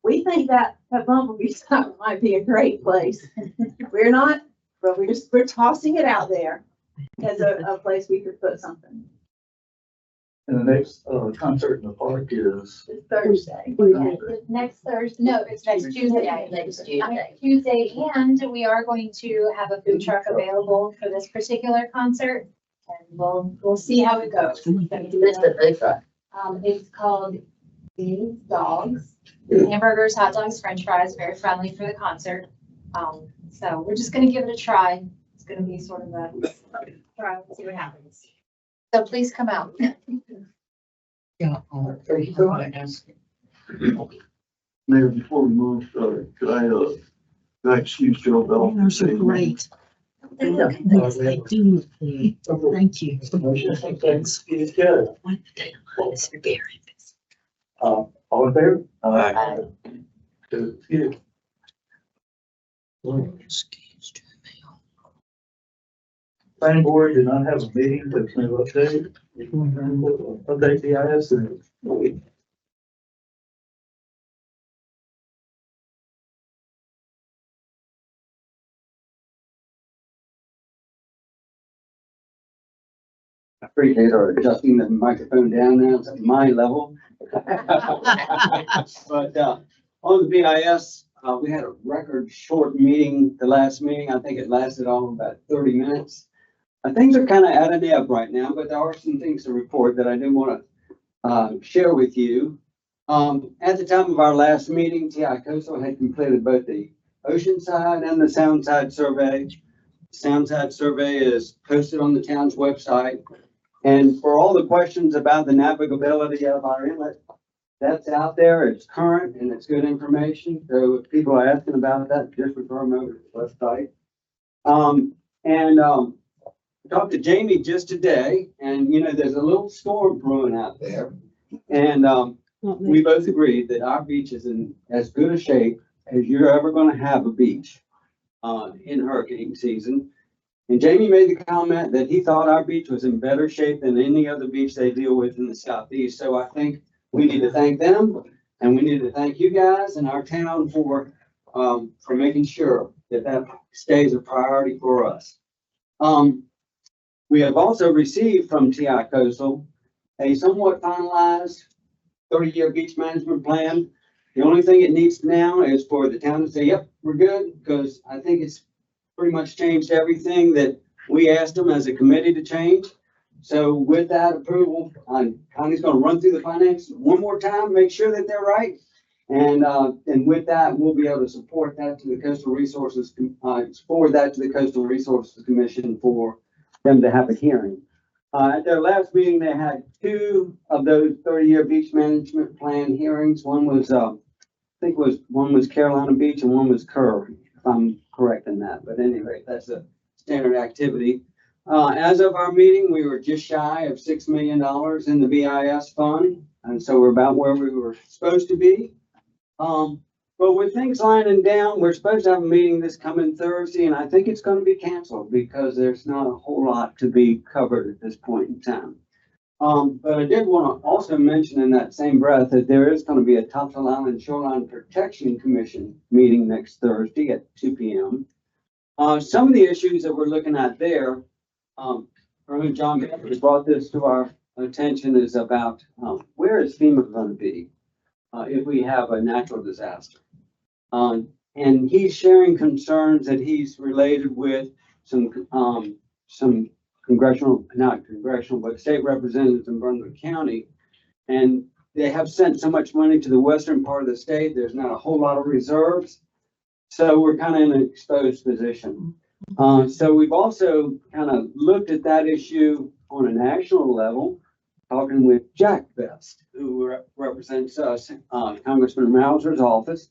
We think that Bumblebee Tower might be a great place. We're not, but we're tossing it out there as a place we could put something. And the next concert in the park is It's Thursday. Next Thursday, no, it's next Tuesday. Next Tuesday. Tuesday, and we are going to have a food truck available for this particular concert. And we'll see how it goes. It's the big truck. It's called These Dogs. Hamburgers, hot dogs, french fries, very friendly for the concert. So we're just gonna give it a try. It's gonna be sort of a try, and see what happens. So please come out. Yeah. Mayor, before we move, could I excuse Joe Bell? Those are great. They do look good. Thank you. motion, thanks, good. What the hell is very All in favor? Aye. So, yeah. Planning board did not have a meeting, but it's no update. Update DIS and I appreciate our adjusting the microphone down now to my level. But, on the BIS, we had a record short meeting, the last meeting. I think it lasted all about 30 minutes. Things are kind of at an ebb right now, but there are some things to report that I do want to, share with you. At the time of our last meeting, TI Coastal had completed both the ocean side and the sound side survey. Sound side survey is posted on the town's website. And for all the questions about the navigability of our inlet, that's out there. It's current and it's good information. So if people are asking about that, just refer them over to the website. I talked to Jamie just today, and you know, there's a little storm brewing out there. And we both agreed that our beach is in as good a shape as you're ever going to have a beach in hurricane season. And Jamie made the comment that he thought our beach was in better shape than any other beach they deal with in the southeast. So I think we need to thank them, and we need to thank you guys and our town for making sure that that stays a priority for us. We have also received from TI Coastal a somewhat finalized 30-year beach management plan. The only thing it needs now is for the town to say, yep, we're good, because I think it's pretty much changed everything that we asked them as a committee to change. So with that approval, Connie's going to run through the finances one more time, make sure that they're right. And with that, we'll be able to support that to the Coastal Resources, forward that to the Coastal Resources Commission for them to have a hearing. At their last meeting, they had 2 of those 30-year beach management plan hearings. One was, one was Carolina Beach and one was Kerr, if I'm correct in that. But anyway, that's a standard activity. As of our meeting, we were just shy of $6 million in the BIS fund. And so we're about where we were supposed to be. But with things lining down, we're supposed to have a meeting this coming Thursday, and I think it's going to be canceled because there's not a whole lot to be covered at this point in time. But I did want to also mention in that same breath that there is going to be a Topsail Island Shoreline Protection Commission meeting next Thursday at 2 p.m. Some of the issues that we're looking at there, John brought this to our attention, is about where is FEMA going to be if we have a natural disaster. And he's sharing concerns that he's related with some not congressional, but state representatives in Brunswick County. And they have sent so much money to the western part of the state, there's not a whole lot of reserves. So we're kind of in an exposed position. So we've also kind of looked at that issue on a national level, talking with Jack Best, who represents us, Congressman Mauser's office.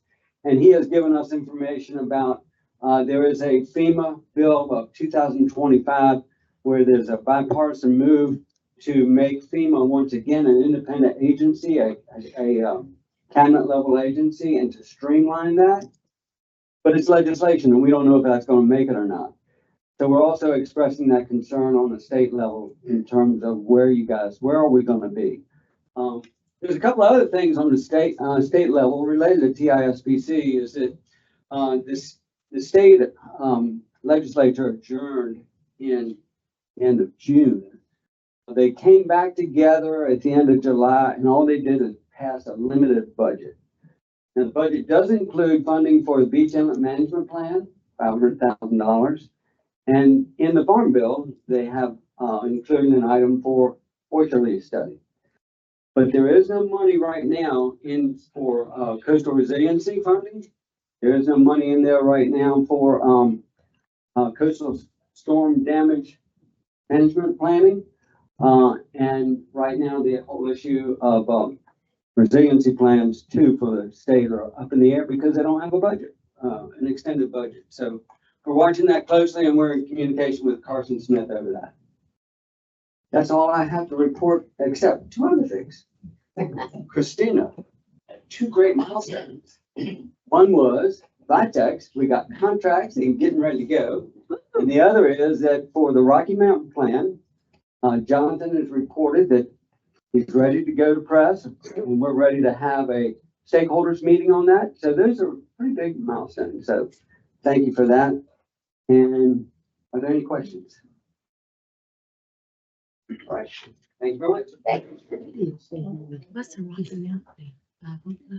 And he has given us information about, there is a FEMA bill of 2025 where there's a bipartisan move to make FEMA once again an independent agency, a cabinet level agency, and to streamline that. But it's legislation, and we don't know if that's going to make it or not. So we're also expressing that concern on the state level in terms of where are we going to be? There's a couple of other things on the state level related to TISBC. Is that the state legislature adjourned in end of June. They came back together at the end of July, and all they did is pass a limited budget. Now, the budget does include funding for the Beach Inlet Management Plan, $500,000. And in the Farm Bill, they have included an item for oyster leaf study. But there is no money right now for coastal resiliency funding. There is no money in there right now for coastal storm damage management planning. And right now, the whole issue of resiliency plans too for the state are up in the air because they don't have a budget, an extended budget. So we're watching that closely, and we're in communication with Carson Smith over that. That's all I have to report, except 2 other things. Christina, two great milestones. One was VITEX, we got contracts and getting ready to go. And the other is that for the Rocky Mountain Plan, Jonathan has reported that he's ready to go to press and we're ready to have a stakeholders meeting on that. So those are pretty big milestones. So thank you for that. And are there any questions? All right. Thank you very much. What's the Rocky Mountain?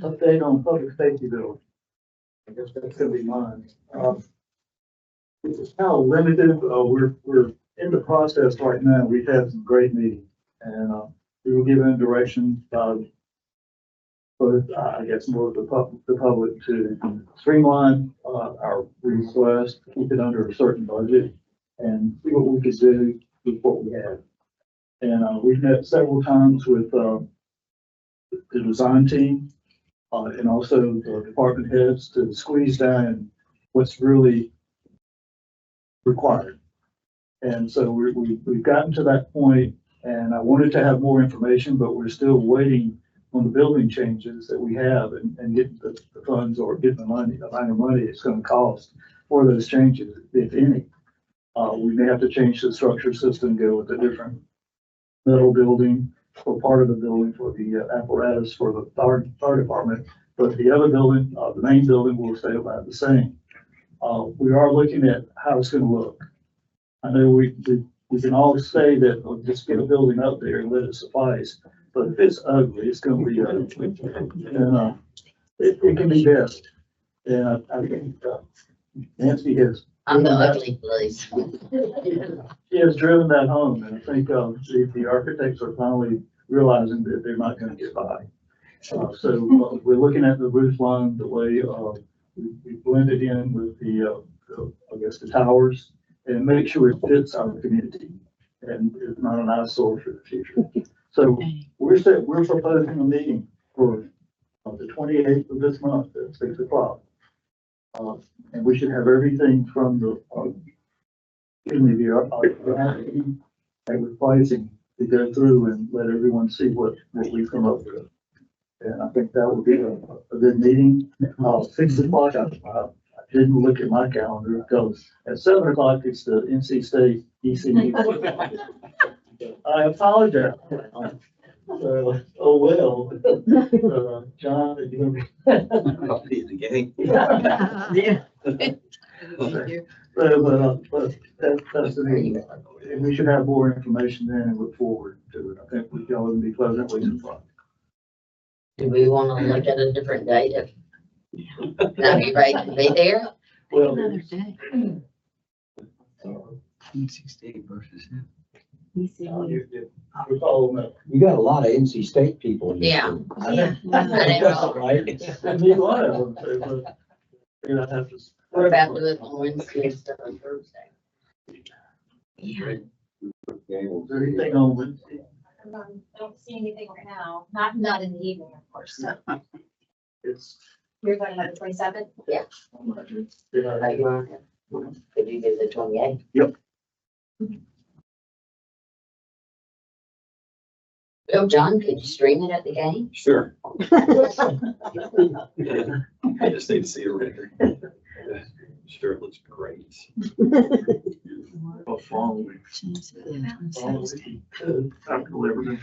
Update on public safety bill. I guess that's gonna be mine. It's kind of limited, we're in the process right now, we've had some great meetings, and, we were given direction, for, I guess, more of the public to streamline, our request, keep it under a certain budget, and see what we could do with what we have. And, we've met several times with, the design team, and also the department heads to squeeze down what's really required. And so we've gotten to that point, and I wanted to have more information, but we're still waiting on the building changes that we have and getting the funds or getting the money, the amount of money it's gonna cost for those changes, if any. We may have to change the structure system, go with a different metal building for part of the building for the apparatus for the fire department, but the other building, the main building will stay about the same. We are looking at how it's gonna look. I know we can all say that, oh, just get a building up there and let it suffice, but if it's ugly, it's gonna be ugly. And, it can be best. And I think, Nancy has. I'm the ugly place. She has driven that home, and I think, the architects are finally realizing that they're not gonna get by. So we're looking at the roof line, the way, we blended in with I guess, the towers, and make sure it fits our community and is not an eyesore for the future. So we're proposing a meeting for the 28th of this month at 6 o'clock. And we should have everything from the pricing to go through and let everyone see what we've come up with. And I think that would be a good meeting. 6 o'clock, I didn't look at my calendar because at 7 o'clock, it's the NC State ECU. I apologize. Oh, well. John, are you gonna be? I'll be at the game. Yeah. But that's the meeting. And we should have more information then and look forward to it. I think we all would be pleasantly surprised. Do we want to look at a different date if, now you ready to be there? Well, Another day. NC State versus him. you follow me. You got a lot of NC State people. in this Yeah. room. Yeah. Right? And be one of them, but, you know, have to. What about doing it on Wednesday instead of Thursday? Yeah. Is there anything on Wednesday? I don't see anything right now, not in the evening, of course, so. It's. You're talking about the 27th? Yeah. Are you on it? Could you do the 28th? Yep. Well, John, could you stream it at the game? Sure. I just need to see a render. Sure, it looks great. Well, following. After Labor Day.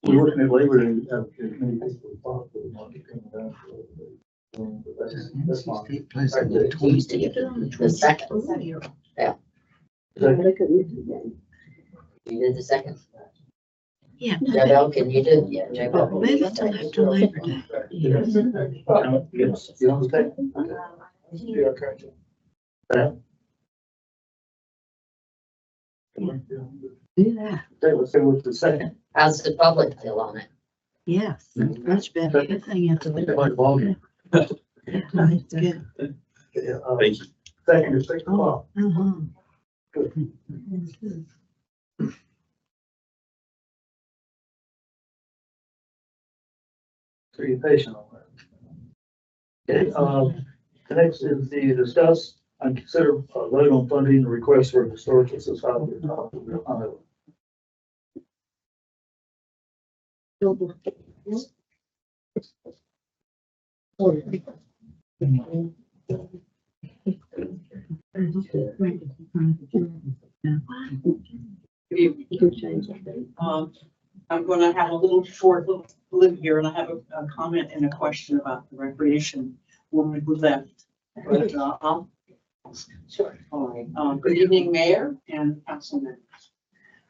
We're looking at Labor Day, we have as many people as possible. That's fine. Tuesday, the second. Yeah. You did the second. Yeah. Joe, can you do? Yeah, Joe. Maybe till after Labor Day. Yes. You don't take? Yeah, okay. Do that. Let's say what's the second. How's the public feel on it? Yes, much better. Good thing it's. Like a ball game. Yeah, it's good. Thank you. Second is 6 o'clock. Uh-huh. So you're patient on that. Okay, the next is the discuss and consider vote on funding the request for historical society. I'm gonna have a little short little here, and I have a comment and a question about the recreation woman who left. But, sure, all right. Good evening, Mayor and council members.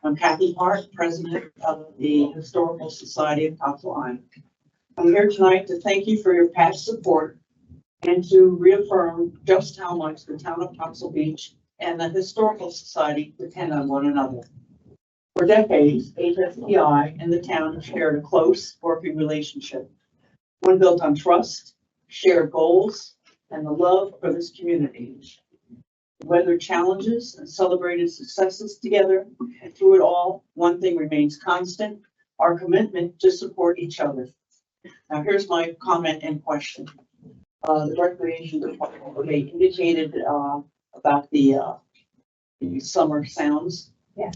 I'm Kathy Hart, President of the Historical Society of Topsail Island. I'm here tonight to thank you for your past support and to reaffirm just how much the town of Topsail Beach and the Historical Society depend on one another. For decades, HSTI and the town have shared a close working relationship, one built on trust, shared goals, and the love for this community. We weathered challenges and celebrated successes together, and through it all, one thing remains constant: our commitment to support each other. Now, here's my comment and question. The Recreation Department, they indicated about the summer sounds. Yeah.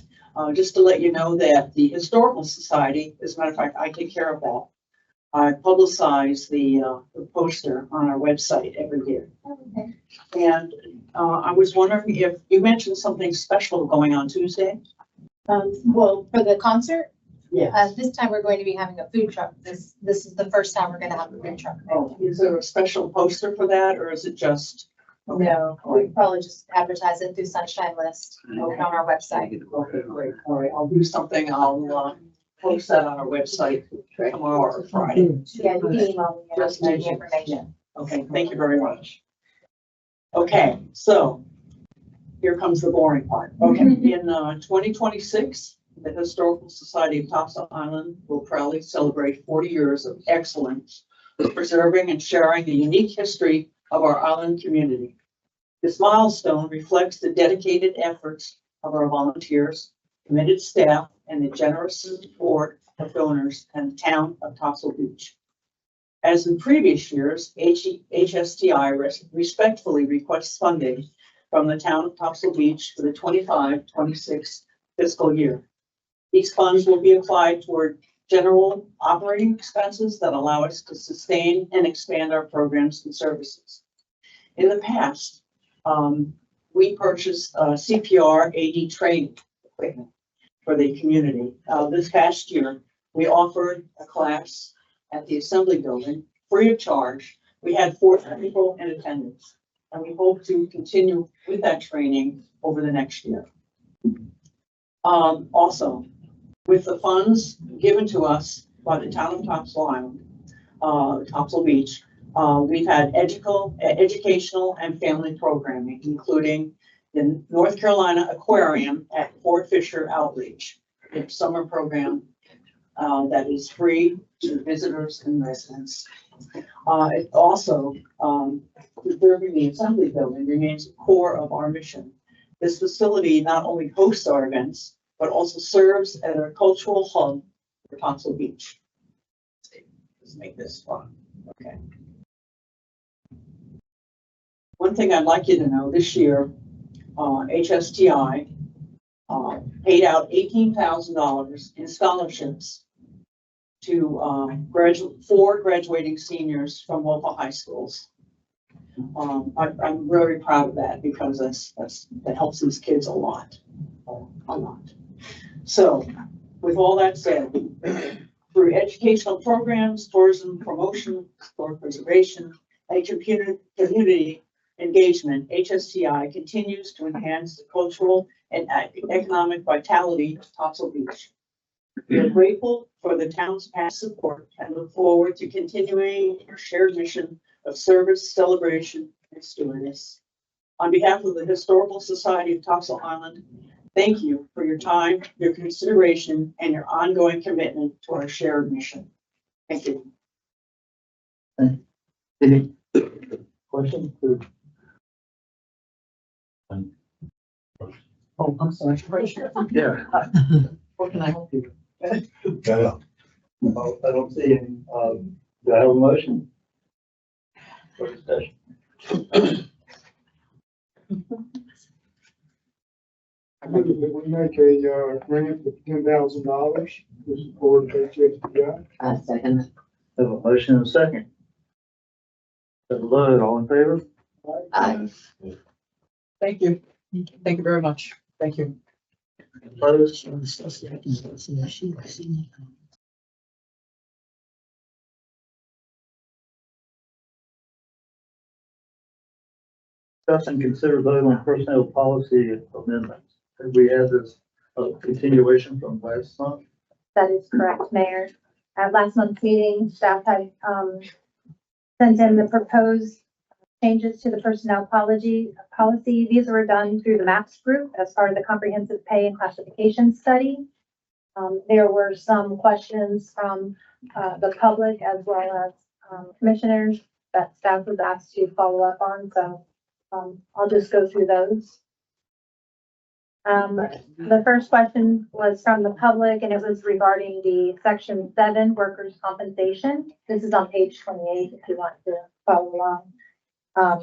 Just to let you know that the Historical Society, as a matter of fact, I take care of that. I publicize the poster on our website every year. Okay. And I was wondering if you mentioned something special going on Tuesday? Well, for the concert, Yes. this time we're going to be having a food truck. This is the first time we're gonna have a food truck. Oh, is there a special poster for that, or is it just? No, we probably just advertise it through Sunshine List and on our website. Okay, great. All right, I'll do something. I'll post that on our website tomorrow or Friday. Yeah, you can email me Just any mention. information. Okay, thank you very much. Okay, so here comes the boring part. Okay, in 2026, the Historical Society of Topsail Island will proudly celebrate 40 years of excellence, preserving and sharing the unique history of our island community. This milestone reflects the dedicated efforts of our volunteers, committed staff, and the generous support of donors and the town of Topsail Beach. As in previous years, HSTI respectfully requests funding from the town of Topsail Beach for the 25-26 fiscal year. These funds will be applied toward general operating expenses that allow us to sustain and expand our programs and services. In the past, we purchased CPR AD training equipment for the community. This past year, we offered a class at the Assembly Building free of charge. We had 4 people in attendance, and we hope to continue with that training over the next year. Also, with the funds given to us by the town of Topsail Island, Topsail Beach, we've had educational and family programming, including the North Carolina Aquarium at Fort Fisher Outreach, a summer program that is free to visitors and residents. It also, preserving the Assembly Building remains the core of our mission. This facility not only hosts our events, but also serves as a cultural hub for Topsail Beach. Let's make this fun. Okay. One thing I'd like you to know, this year, HSTI paid out $18,000 in scholarships to four graduating seniors from local high schools. I'm very proud of that because that helps these kids a lot. So, with all that said, through educational programs, tourism promotion, historic preservation, and community engagement, HSTI continues to enhance the cultural and economic vitality of Topsail Beach. We are grateful for the town's past support and look forward to continuing our shared mission of service, celebration, and stewardess. On behalf of the Historical Society of Topsail Island, thank you for your time, your consideration, and your ongoing commitment to our shared mission. Thank you. Any questions? Oh, I'm sorry. Yeah. What can I help you? I don't see any. Do I have a motion? For discussion. move that we make a, grant of $10,000 to support HSDI. I second. Have a motion and a second. Have a vote, all in favor? Aye. Thank you. Thank you very much. Thank you. Opposed? Discuss and consider vote on personnel policy amendments. We have this continuation from last month. That is correct, Mayor. At last month's meeting, staff had, sent in the proposed changes to the personnel policy. These were done through the MAPS group as part of the comprehensive pay and classification study. There were some questions from, the public as well as, commissioners that staff was asked to follow up on, so, I'll just go through those. The first question was from the public and it was regarding the section 7 workers' compensation. This is on page 28 if you want to follow along.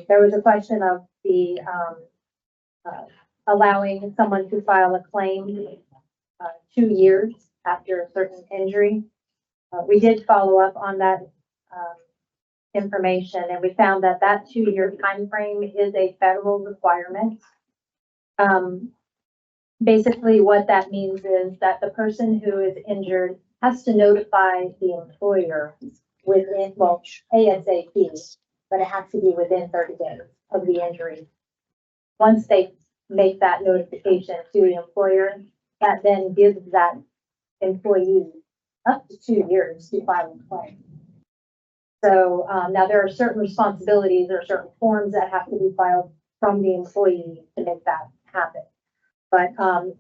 There was a question of the, allowing someone to file a claim 2 years after a certain injury. We did follow up on that information and we found that that 2-year time frame is a federal requirement. Basically, what that means is that the person who is injured has to notify the employer within, well, ASAP, but it has to be within 30 days of the injury. Once they make that notification to the employer, that then gives that employee up to 2 years to file a claim. So now there are certain responsibilities or certain forms that have to be filed from the employee to make that happen. But,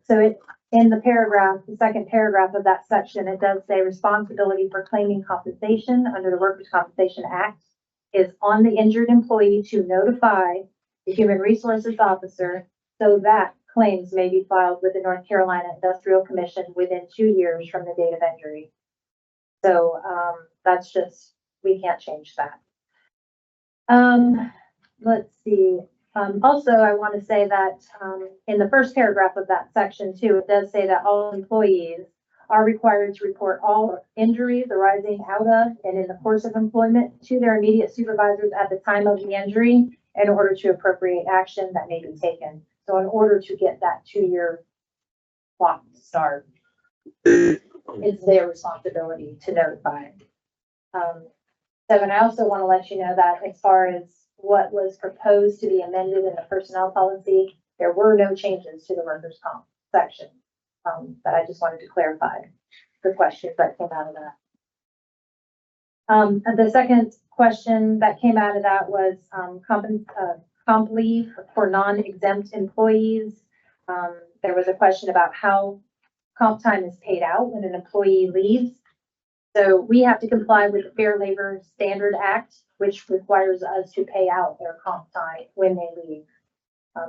so it, in the paragraph, the second paragraph of that section, it does say responsibility for claiming compensation under the Workers' Compensation Act is on the injured employee to notify the Human Resources Officer so that claims may be filed with the North Carolina Industrial Commission within 2 years from the date of injury. So, that's just, we can't change that. Let's see. Also, I want to say that in the first paragraph of that section too, it does say that all employees are required to report all injuries arising out of and in the course of employment to their immediate supervisors at the time of the injury in order to appropriate action that may be taken. So in order to get that 2-year clock to start, it's their responsibility to notify. So, and I also want to let you know that as far as what was proposed to be amended in the personnel policy, there were no changes to the workers' comp section. But I just wanted to clarify the questions that came out of that. And the second question that came out of that was comp leave for non-exempt employees. There was a question about how comp time is paid out when an employee leaves. So we have to comply with the Fair Labor Standard Act, which requires us to pay out their comp time when they leave.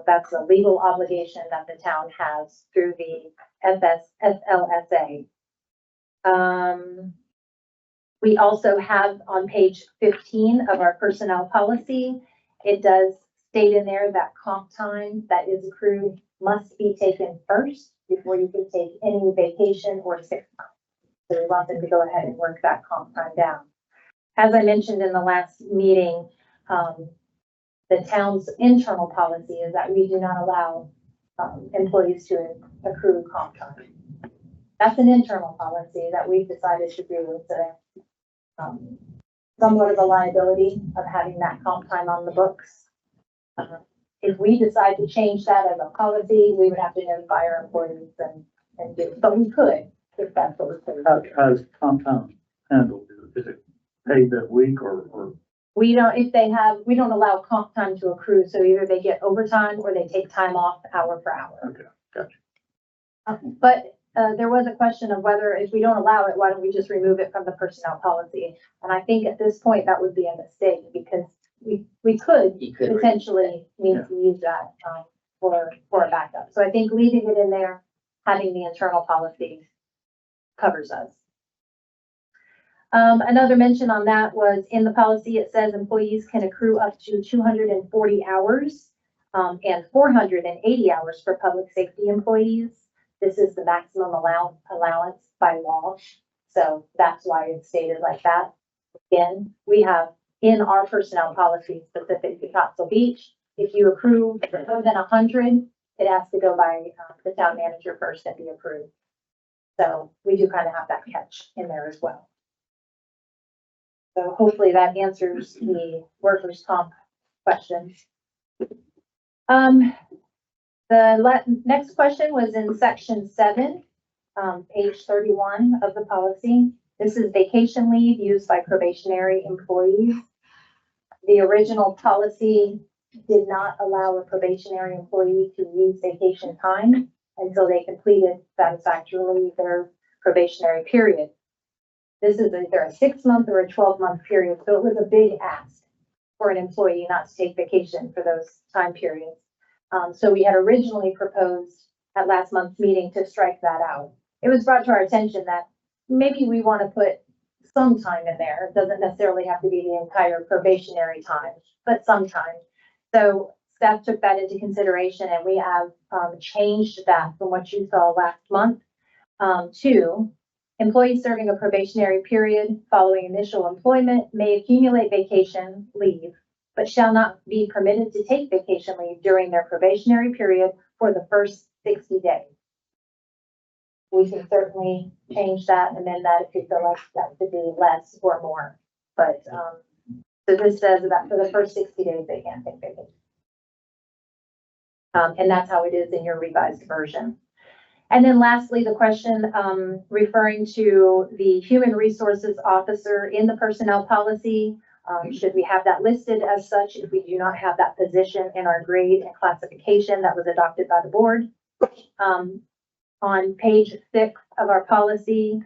That's a legal obligation that the town has through the FLSA. We also have on page 15 of our personnel policy, it does state in there that comp time that is accrued must be taken first before you can take any vacation or sick time. So we want them to go ahead and work that comp time down. As I mentioned in the last meeting, the town's internal policy is that we do not allow employees to accrue comp time. That's an internal policy that we've decided to do. It's somewhat of a liability of having that comp time on the books. If we decide to change that as a policy, we would have to notify our employees and do, but we could if that's what we're doing. How is comp time handled? Is it paid that week or? We don't, if they have, we don't allow comp time to accrue, so either they get overtime or they take time off hour for hour. Okay, gotcha. But there was a question of whether if we don't allow it, why don't we just remove it from the personnel policy? And I think at this point that would be a mistake because we could potentially need to use that for a backup. So I think leaving it in there, having the internal policy covers us. Another mention on that was in the policy, it says employees can accrue up to 240 hours. and 480 hours for public safety employees. This is the maximum allowance by law. So that's why it's stated like that. Again, we have in our personnel policy specific to Topsail Beach, if you approve more than 100, it has to go by the town manager first and be approved. So we do kind of have that catch in there as well. So hopefully that answers the workers' comp questions. The next question was in section 7, page 31 of the policy. This is vacation leave used by probationary employees. The original policy did not allow a probationary employee to use vacation time until they completed satisfactorily their probationary period. This is either a 6-month or a 12-month period, so it was a big ask for an employee not to take vacation for those time periods. So we had originally proposed at last month's meeting to strike that out. It was brought to our attention that maybe we want to put some time in there. It doesn't necessarily have to be the entire probationary time, but some time. So staff took that into consideration, and we have changed that from what you saw last month to employees serving a probationary period following initial employment may accumulate vacation leave, but shall not be permitted to take vacation leave during their probationary period for the first 60 days. We can certainly change that, amend that if you feel like that could be less or more. But so this says that for the first 60 days, they can't take vacation. And that's how it is in your revised version. And then lastly, the question referring to the human resources officer in the personnel policy. Should we have that listed as such if we do not have that position in our grade and classification that was adopted by the board? On page 6 of our policy,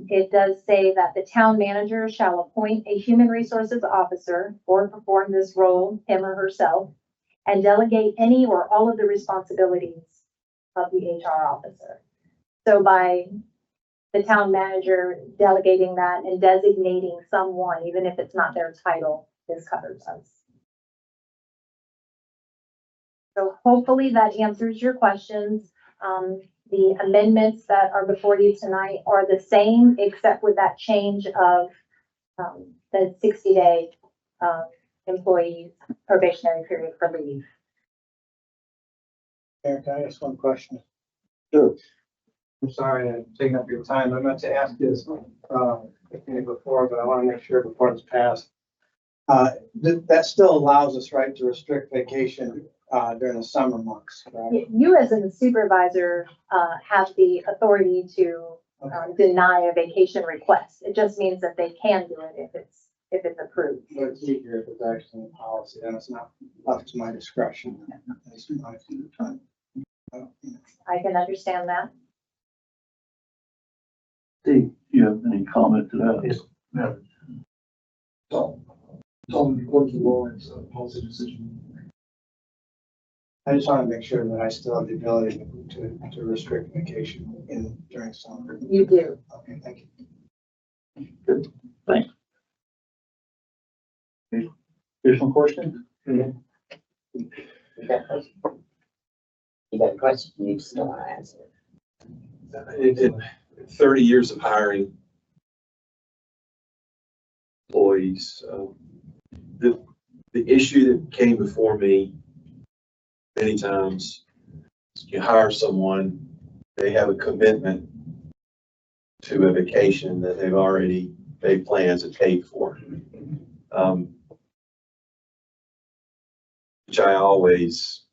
it does say that the town manager shall appoint a human resources officer or perform this role, him or herself, and delegate any or all of the responsibilities of the HR officer. So by the town manager delegating that and designating someone, even if it's not their title, this covers us. So hopefully that answers your questions. The amendments that are before you tonight are the same, except with that change of the 60-day employee probationary period for leave. Eric, can I ask one question? Sure. I'm sorry I'm taking up your time. I meant to ask this before, but I want to make sure before it's passed. That still allows us, right, to restrict vacation during the summer months, right? You as a supervisor have the authority to deny a vacation request. It just means that they can do it if it's approved. But it's easier if it's actually in policy, then it's not up to my discretion. I can understand that. Steve, do you have any comment to that? Yes. No. So, it's all in accordance with law, it's a policy decision. I just want to make sure that I still have the ability to restrict vacation during summer. You do. Okay, thank you. Good, thanks. Additional questions? You got a question, you just don't want to answer it. In 30 years of hiring employees, the issue that came before me many times, you hire someone, they have a commitment to a vacation that they've already made plans and paid for. Which I always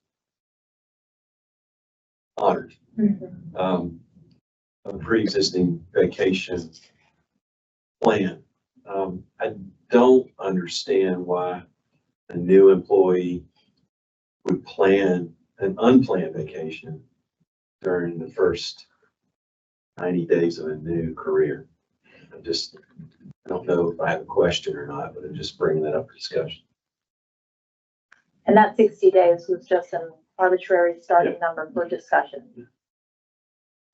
honored. A pre-existing vacation plan. I don't understand why a new employee would plan an unplanned vacation during the first 90 days of a new career. I don't know if I have a question or not, but I'm just bringing that up for discussion. And that 60 days was just an arbitrary starting number for discussion.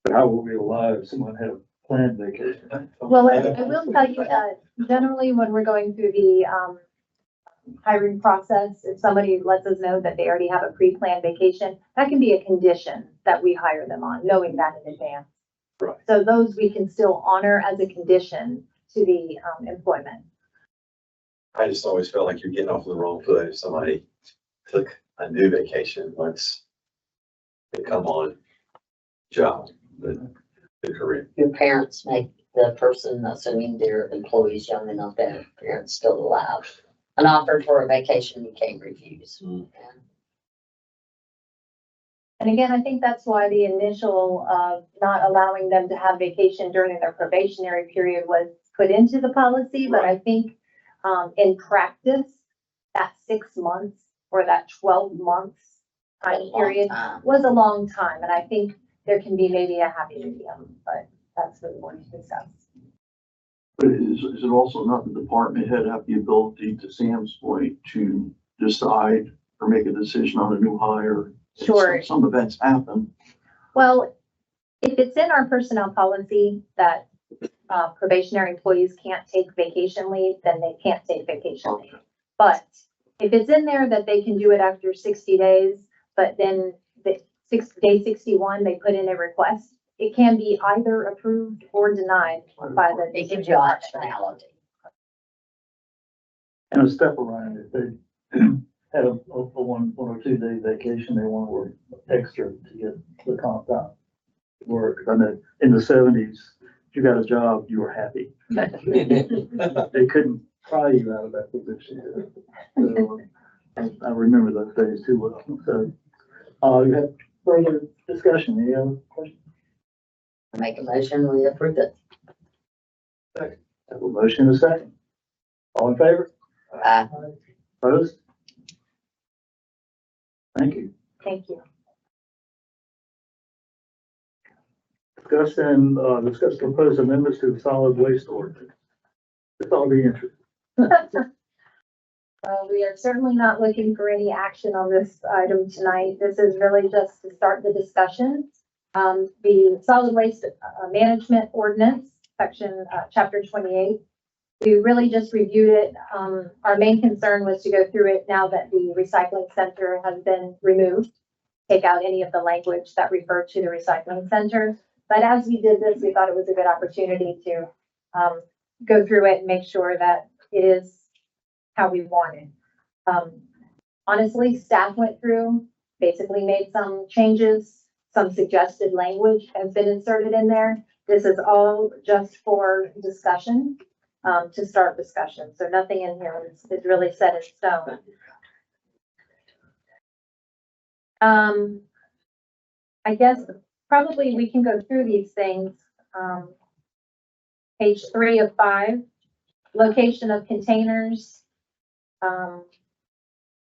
But how will we allow if someone had a planned vacation? Well, I will tell you that generally when we're going through the hiring process. If somebody lets us know that they already have a pre-planned vacation, that can be a condition that we hire them on, knowing that in advance. Right. So those we can still honor as a condition to the employment. I just always felt like you're getting off on the wrong foot if somebody took a new vacation once they come on job, the career. Your parents make the person, assuming their employees young enough that parents still allow an offer for a vacation you can't refuse. And again, I think that's why the initial, not allowing them to have vacation during their probationary period was put into the policy, but I think, in practice, that 6 months or that 12 months time period was a long time, and I think there can be maybe a happy medium, but that's what we want to discuss. But is it also not the department head have the ability, to Sam's point, to decide or make a decision on a new hire? Sure. Some events happen. Well, if it's in our personnel policy that probationary employees can't take vacation leave, then they can't take vacation leave. But if it's in there that they can do it after 60 days, but then day 61, they put in a request, it can be either approved or denied by the. It gives you optionality. And a step around if they had a 1 or 2 day vacation, they want to work extra to get the comp time. Work. I know in the 70s, if you got a job, you were happy. They couldn't pry you out of that position. So, I remember those days too well. So, you have further discussion? Any other questions? Make a motion, we approve it. Have a motion and a second. All in favor? Opposed? Thank you. Thank you. Discuss proposed amendments to the solid waste ordinance. It's all the interest. We are certainly not looking for any action on this item tonight. This is really just to start the discussion. The solid waste management ordinance, section chapter 28. We really just reviewed it. Our main concern was to go through it now that the recycling center has been removed. Take out any of the language that referred to the recycling center. But as we did this, we thought it was a good opportunity to go through it and make sure that it is how we want it. Honestly, staff went through, basically made some changes, some suggested language has been inserted in there. This is all just for discussion, to start discussion. So nothing in here is really set in stone. I guess probably we can go through these things. Page 3 of 5, location of containers.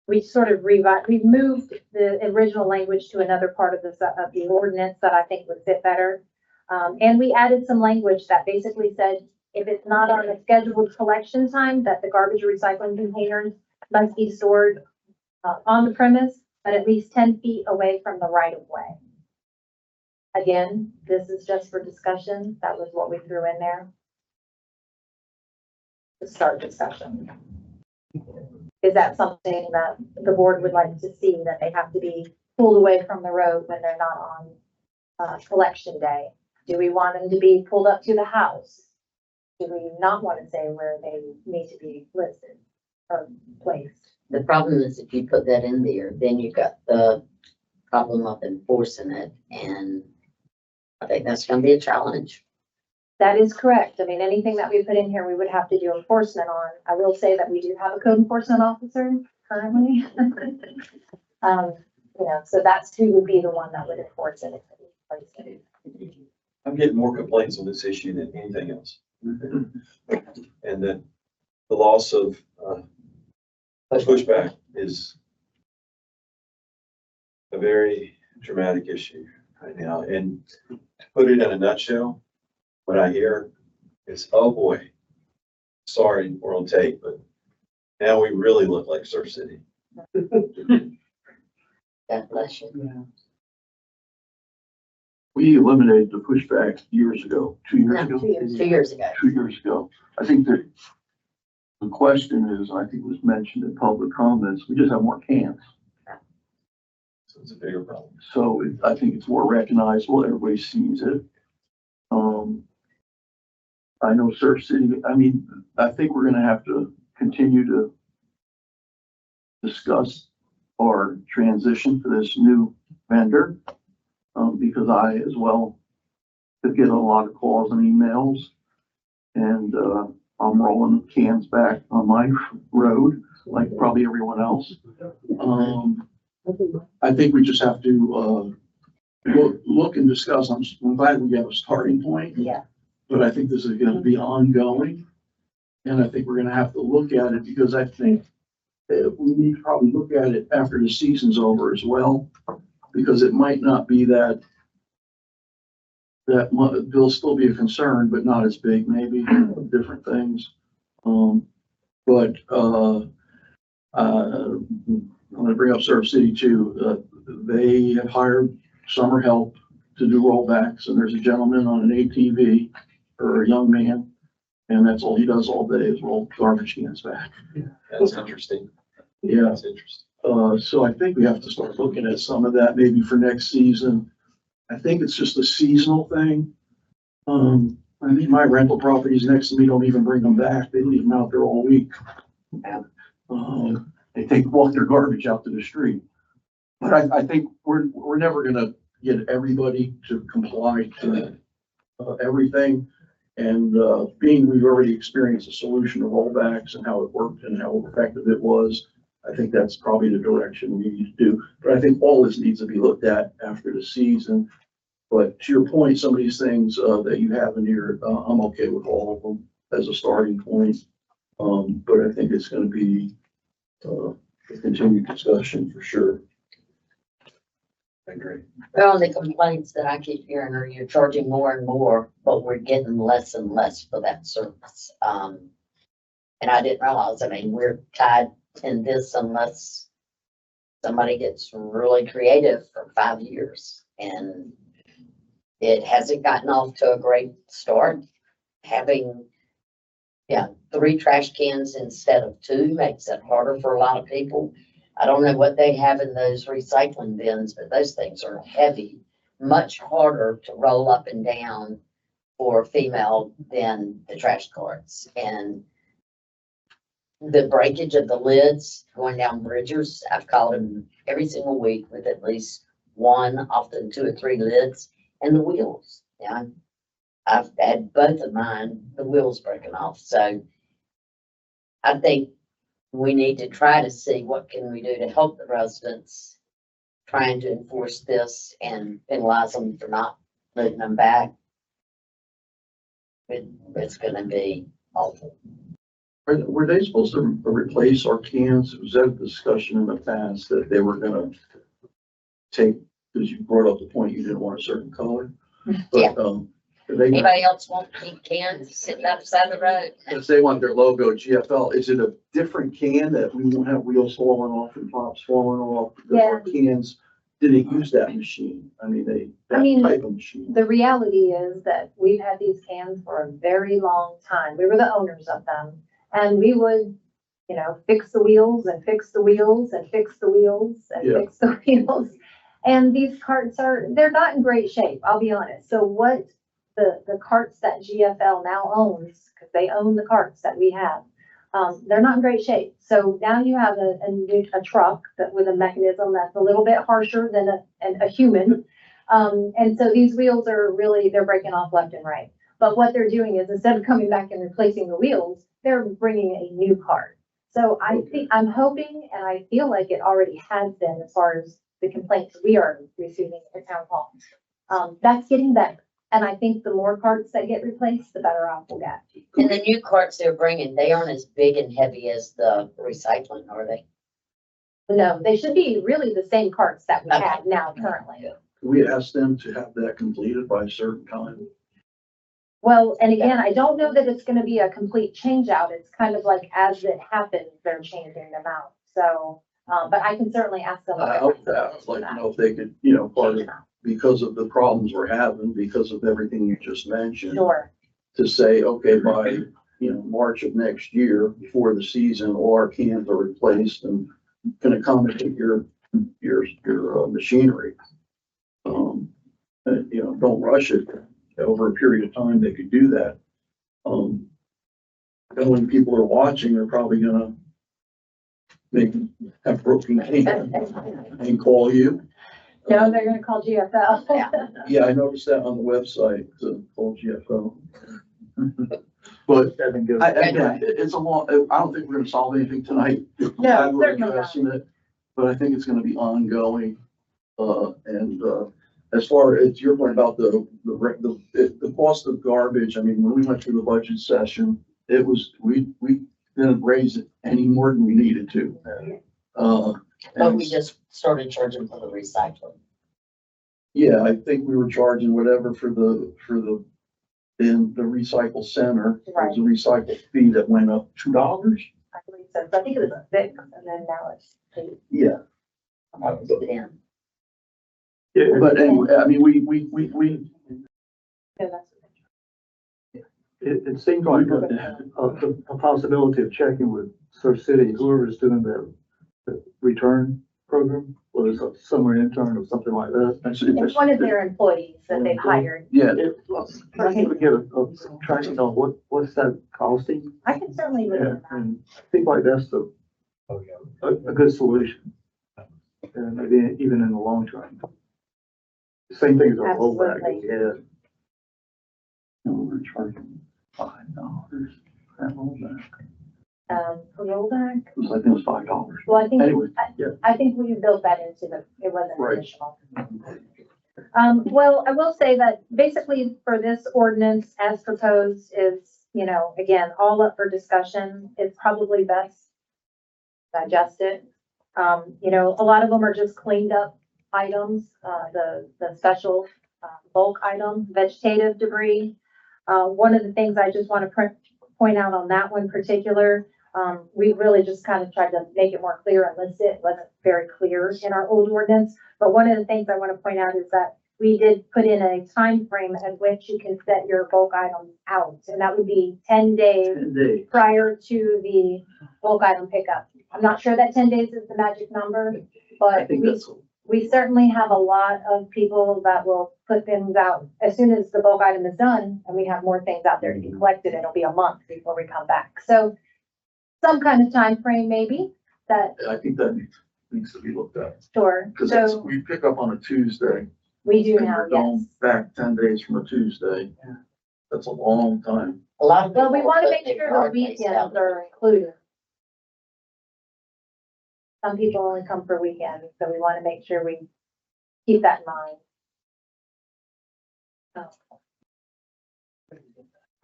We sort of we've moved the original language to another part of the ordinance that I think would fit better. And we added some language that basically said, if it's not on a scheduled collection time, that the garbage recycling containers must be stored on the premise, but at least 10 feet away from the right of way. Again, this is just for discussion. That was what we threw in there to start discussion. Is that something that the board would like to see, that they have to be pulled away from the road when they're not on collection day? Do we want them to be pulled up to the house? Do we not want to say where they need to be listed or placed? The problem is if you put that in there, then you've got the problem of enforcing it, and I think that's gonna be a challenge. That is correct. I mean, anything that we put in here, we would have to do enforcement on. I will say that we do have a code enforcement officer currently. So that's who would be the one that would enforce it. I'm getting more complaints on this issue than anything else. And that the loss of pushback is a very dramatic issue right now. And to put it in a nutshell, what I hear is, oh boy, sorry, we're on tape, but now we really look like Surf City. God bless you. Yeah. We eliminated the pushback years ago, 2 years ago. 2 years ago. 2 years ago. I think that The question is, I think it was mentioned in public comments, we just have more cans. So it's a bigger problem. So I think it's more recognizable, everybody sees it. I know Surf City, I mean, I think we're gonna have to continue to discuss our transition to this new vendor. Because I as well could get a lot of calls and emails. And, I'm rolling cans back on my road, like probably everyone else. I think we just have to, look and discuss. I'm glad we have a starting point. Yeah. But I think this is gonna be ongoing. And I think we're gonna have to look at it because I think that we need to probably look at it after the season's over as well. Because it might not be that there'll still be a concern, but not as big, maybe, different things. I'm gonna bring up Surf City too. They have hired summer help to do rollbacks, and there's a gentleman on an ATV, or a young man, and that's all he does all day is roll garbage cans back. That's interesting. Yeah. That's interesting. So I think we have to start looking at some of that maybe for next season. I think it's just a seasonal thing. I mean, my rental properties next to me don't even bring them back. They leave them out there all week. They walk their garbage out to the street. But I think we're never gonna get everybody to comply to everything. And being we've already experienced a solution of rollbacks and how it worked and how effective it was, I think that's probably the direction we need to do. But I think all this needs to be looked at after the season. But to your point, some of these things that you have in here, I'm okay with all of them as a starting point. But I think it's gonna be a continued discussion for sure. I agree. Well, the complaints that I keep hearing are you're charging more and more, but we're getting less and less for that service. And I didn't realize, I mean, we're tied in this unless somebody gets really creative for 5 years. And it hasn't gotten off to a great start. Having, 3 trash cans instead of 2 makes it harder for a lot of people. I don't know what they have in those recycling bins, but those things are heavy, much harder to roll up and down for a female than the trash carts. And the breakage of the lids going down Bridgers, I've called them every single week with at least 1, often 2 or 3 lids, and the wheels. Yeah, I've had both of mine, the wheels broken off. So I think we need to try to see what can we do to help the residents trying to enforce this and penalize them for not moving them back. It's gonna be awful. Were they supposed to replace our cans? Was that a discussion in the past that they were gonna take, because you brought up the point you didn't want a certain color? Yeah. But, Anybody else want pink cans sitting outside the road? if they want their logo GFL, is it a different can that we won't have wheels falling off and tops falling off? Because our cans didn't use that machine. I mean, that type of machine. The reality is that we've had these cans for a very long time. We were the owners of them, and we would, fix the wheels and fix the wheels and fix the wheels and fix the wheels. And these carts they're not in great shape, I'll be honest. So what the carts that GFL now owns, because they own the carts that we have, they're not in great shape. So now you have a truck with a mechanism that's a little bit harsher than a human. And so these wheels they're breaking off left and right. But what they're doing is instead of coming back and replacing the wheels, they're bringing a new cart. So I'm hoping, and I feel like it already has been as far as the complaints we are receiving at town hall. That's getting better. And I think the more carts that get replaced, the better off we'll get. And the new carts they're bringing, they aren't as big and heavy as the recycling, are they? No, they should be really the same carts that we have now currently. We asked them to have that completed by a certain time. Well, and again, I don't know that it's gonna be a complete change out. It's kind of like as it happens, they're changing them out. So, but I can certainly ask them. I would like to know if they could, part of, because of the problems we're having, because of everything you just mentioned. Sure. To say, okay, by March of next year, before the season, all our cans are replaced and can accommodate your machinery. Don't rush it. Over a period of time, they could do that. And when people are watching, they're probably gonna have broken cans and call you. No, they're gonna call GFL. Yeah, I noticed that on the website, call GFO. But it's a long, I don't think we're gonna solve anything tonight. No, We're certainly not. addressing it, but I think it's gonna be ongoing. As far as your point about the cost of garbage, I mean, when we went through the budget session, it was, we didn't raise it any more than we needed to. But we just started charging for the recycling. Yeah, I think we were charging whatever in the recycle center. There was a recycle fee that went up $2. I believe so. So I think it was 6 and then now it's 8. Yeah. That was then. But anyway, I mean, Yeah, that's- It seems like a possibility of checking with Surf City, whoever's doing the return program, whether it's a summer intern or something like that. It's one of their employees that they've hired. Yeah. I think we get a tracking on what's that costing. I can certainly look at that. And I think like that's a good solution. And maybe even in the long term. Same thing as our rollback. Absolutely. Yeah. we're charging $5 for rollback. For rollback, It was, I think it was $5. well, I think, Anyway, I think we built that into it wasn't Right. additional. Well, I will say that basically for this ordinance as proposed is, again, all up for discussion. It's probably best digest it. A lot of them are just cleaned up items, the special bulk item, vegetative debris. One of the things I just want to point out on that one particular, we really just kind of tried to make it more clear and list it. It wasn't very clear in our old ordinance. But one of the things I want to point out is that we did put in a time frame at which you can set your bulk items out. And that would be 10 days 10 days. prior to the bulk item pickup. I'm not sure that 10 days is the magic number, I but think we certainly have a lot of people that will put things out as soon as the bulk item is done, and we have more things out there to be collected. It'll be a month before we come back. So some kind of time frame maybe that, I think that needs to be looked at. sure. Because So we pick up on a Tuesday. we do and now, we're going yes. back 10 days from a Tuesday. That's a long time. A lot of Well, we people want to put make their sure the yard waste weekends out. are included. Some people only come for weekends, so we want to make sure we keep that in mind.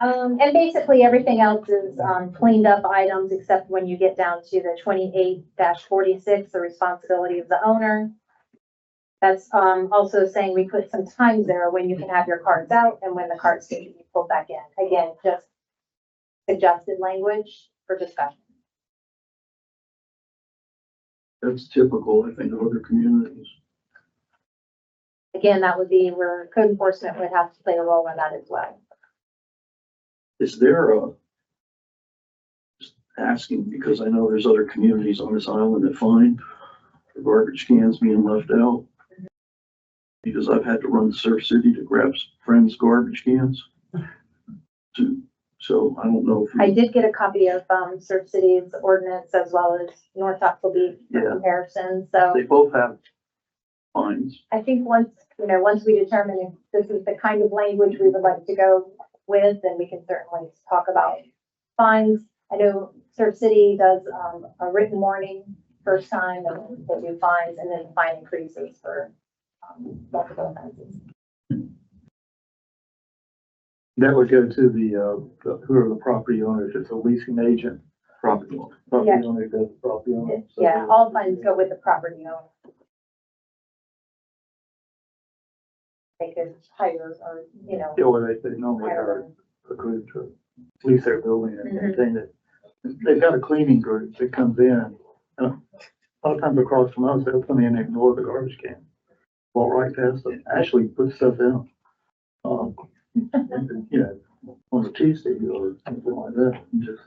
And basically everything else is, cleaned up items, except when you get down to the 28-46, the responsibility of the owner. That's, also saying we put some times there when you can have your carts out and when the carts need to be pulled back in. Again, just suggested language for discussion. That's typical, I think, of other communities. Again, that would be where code enforcement would have to play a role in that as well. Is there just asking, because I know there's other communities on this island that find the garbage cans being left out. Because I've had to run to Surf City to grab friends' garbage cans. So I don't know if. I did get a copy of, Surf City's ordinance as well as North Topsail Beach for Yeah. comparison, so. They both have fines. I think once we determine if this is the kind of language we would like to go with, then we can certainly talk about fines. I know Surf City does, a written warning first time, and they do fines, and then fine increases for, multiple offenses. That would go to who are the property owners, it's a leasing agent. Property owner. Property Yeah. owner does the property owner. So Yeah, all fines go with the property owner. They could hire or, Yeah, well, they normally are agreed to lease their building and maintain it. They've got a cleaning group that comes in. A lot of times across from us, they'll come in and ignore the garbage can. Walk right past them, actually put stuff in. on a Tuesday or something like that, and just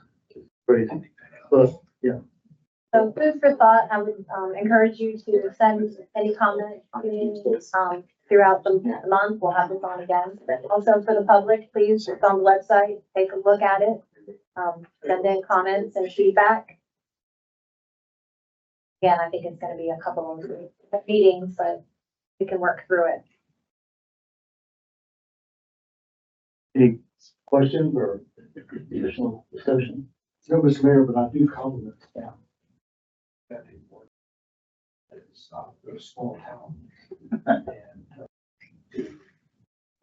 crazy. But, yeah. So food for thought, I would, encourage you to send any comments, throughout the month. We'll have this on again. But also for the public, please, it's on the website, take a look at it. Send in comments and feedback. Again, I think it's gonna be a couple of meetings, but we can work through it. Any questions or additional discussion? No, Mr. Mayor, but I do compliment staff. That they work. It's, they're a small town.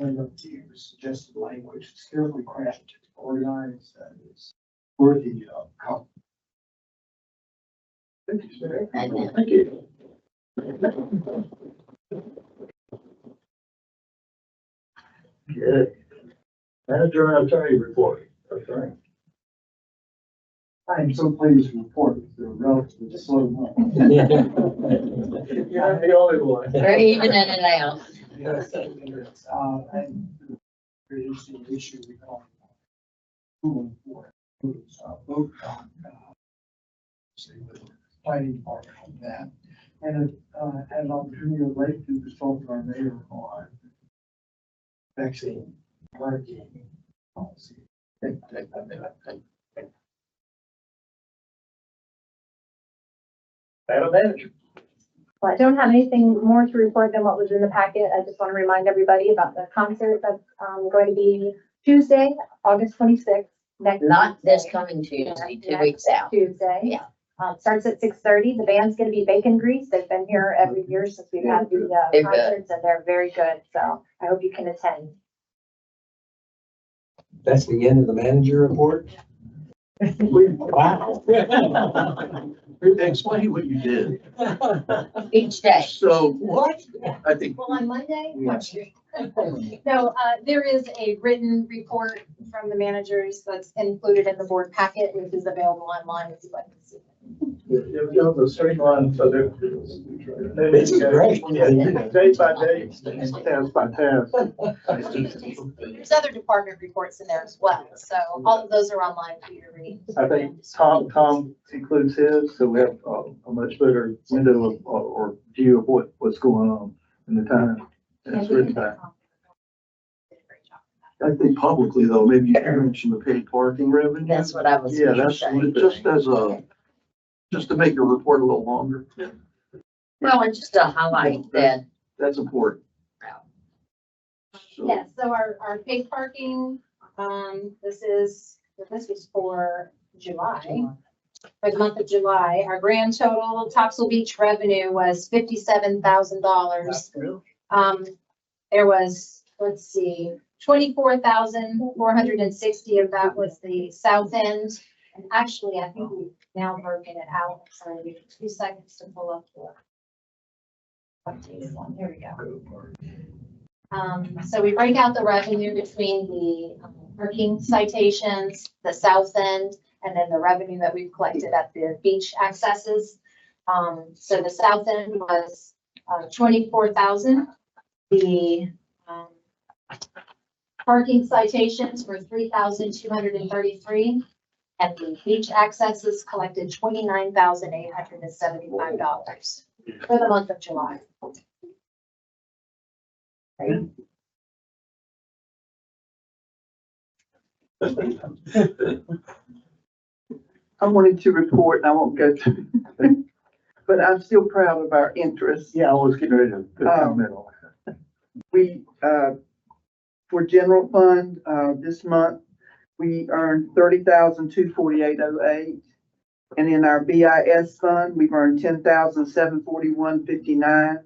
And up to your suggested language, it's carefully crafted, organized, and it's worthy of compliment. Thank you, sir. Thank you. Good. Manager and attorney report. That's right. I am so pleased to report that they're relatively slow month. You're not the only one. We're even in and out. Yes, yes, and there's an issue on moving forward, vote on, say, the planning part on that. And, had an opportunity of late to consult with our mayor on vaccine, parking policy. Madam Manager. Well, I don't have anything more to report than what was in the packet. I just want to remind everybody about the concert that's, going to be Tuesday, August 26th. Not this coming Tuesday, 2 weeks out. Tuesday. Yeah. Starts at 6:30. The band's going to be Bacon Grease. They've been here every year since we've had the They're good. concerts, and they're very good. So I hope you can attend. That's the end of the manager report? Wow. Explain what you did. Each day. So what? I think. Well, on Monday? Yes. No, there is a written report from the managers that's included in the board packet, which is available online if you'd like to see it. It was a straight line, so there. This is great. Day by day, task by task. There's other department reports in there as well, so all of those are online for you to read. I think Tom includes his, so we have a much better window of, or view of what's going on in the time. And it's written back. I think publicly though, maybe you can mention the paid parking revenue. That's what I was. Yeah, gonna that's say. just as just to make your report a little longer. Well, and just to highlight that. That's important. So- Yes, so our paid parking, this was for July. For the month of July, our grand total Topsail Beach revenue was $57,000. There was, let's see, 24,460 of that was the south end. And actually, I think we've now broken it out. Sorry, give me 2 seconds to pull up the updated one. Here we go. So we break out the revenue between the parking citations, the south end, and then the revenue that we've collected at the beach accesses. So the south end was 24,000. The parking citations were 3,233. And the beach accesses collected $29,875 for the month of July. Right? I wanted to report, and I won't go to, but I'm still proud of our interest. Yeah, I was getting ready to comment on that. We, for general fund, this month, we earned 30,248.08. And in our BIS fund, we've earned 10,741.59.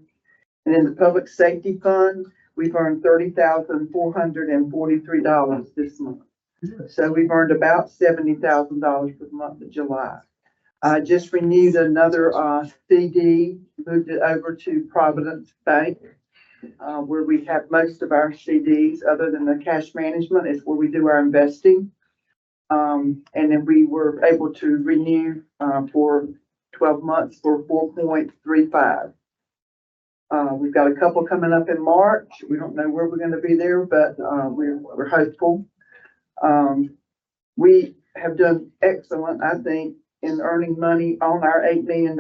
And in the public safety fund, we've earned $30,443 this month. So we've earned about $70,000 for the month of July. I just renewed another CD, moved it over to Providence Bank, where we have most of our CDs, other than the cash management, is where we do our investing. And then we were able to renew for 12 months for 4.35. We've got a couple coming up in March. We don't know where we're going to be there, but we're hopeful. We have done excellent, I think, in earning money on our $8 million.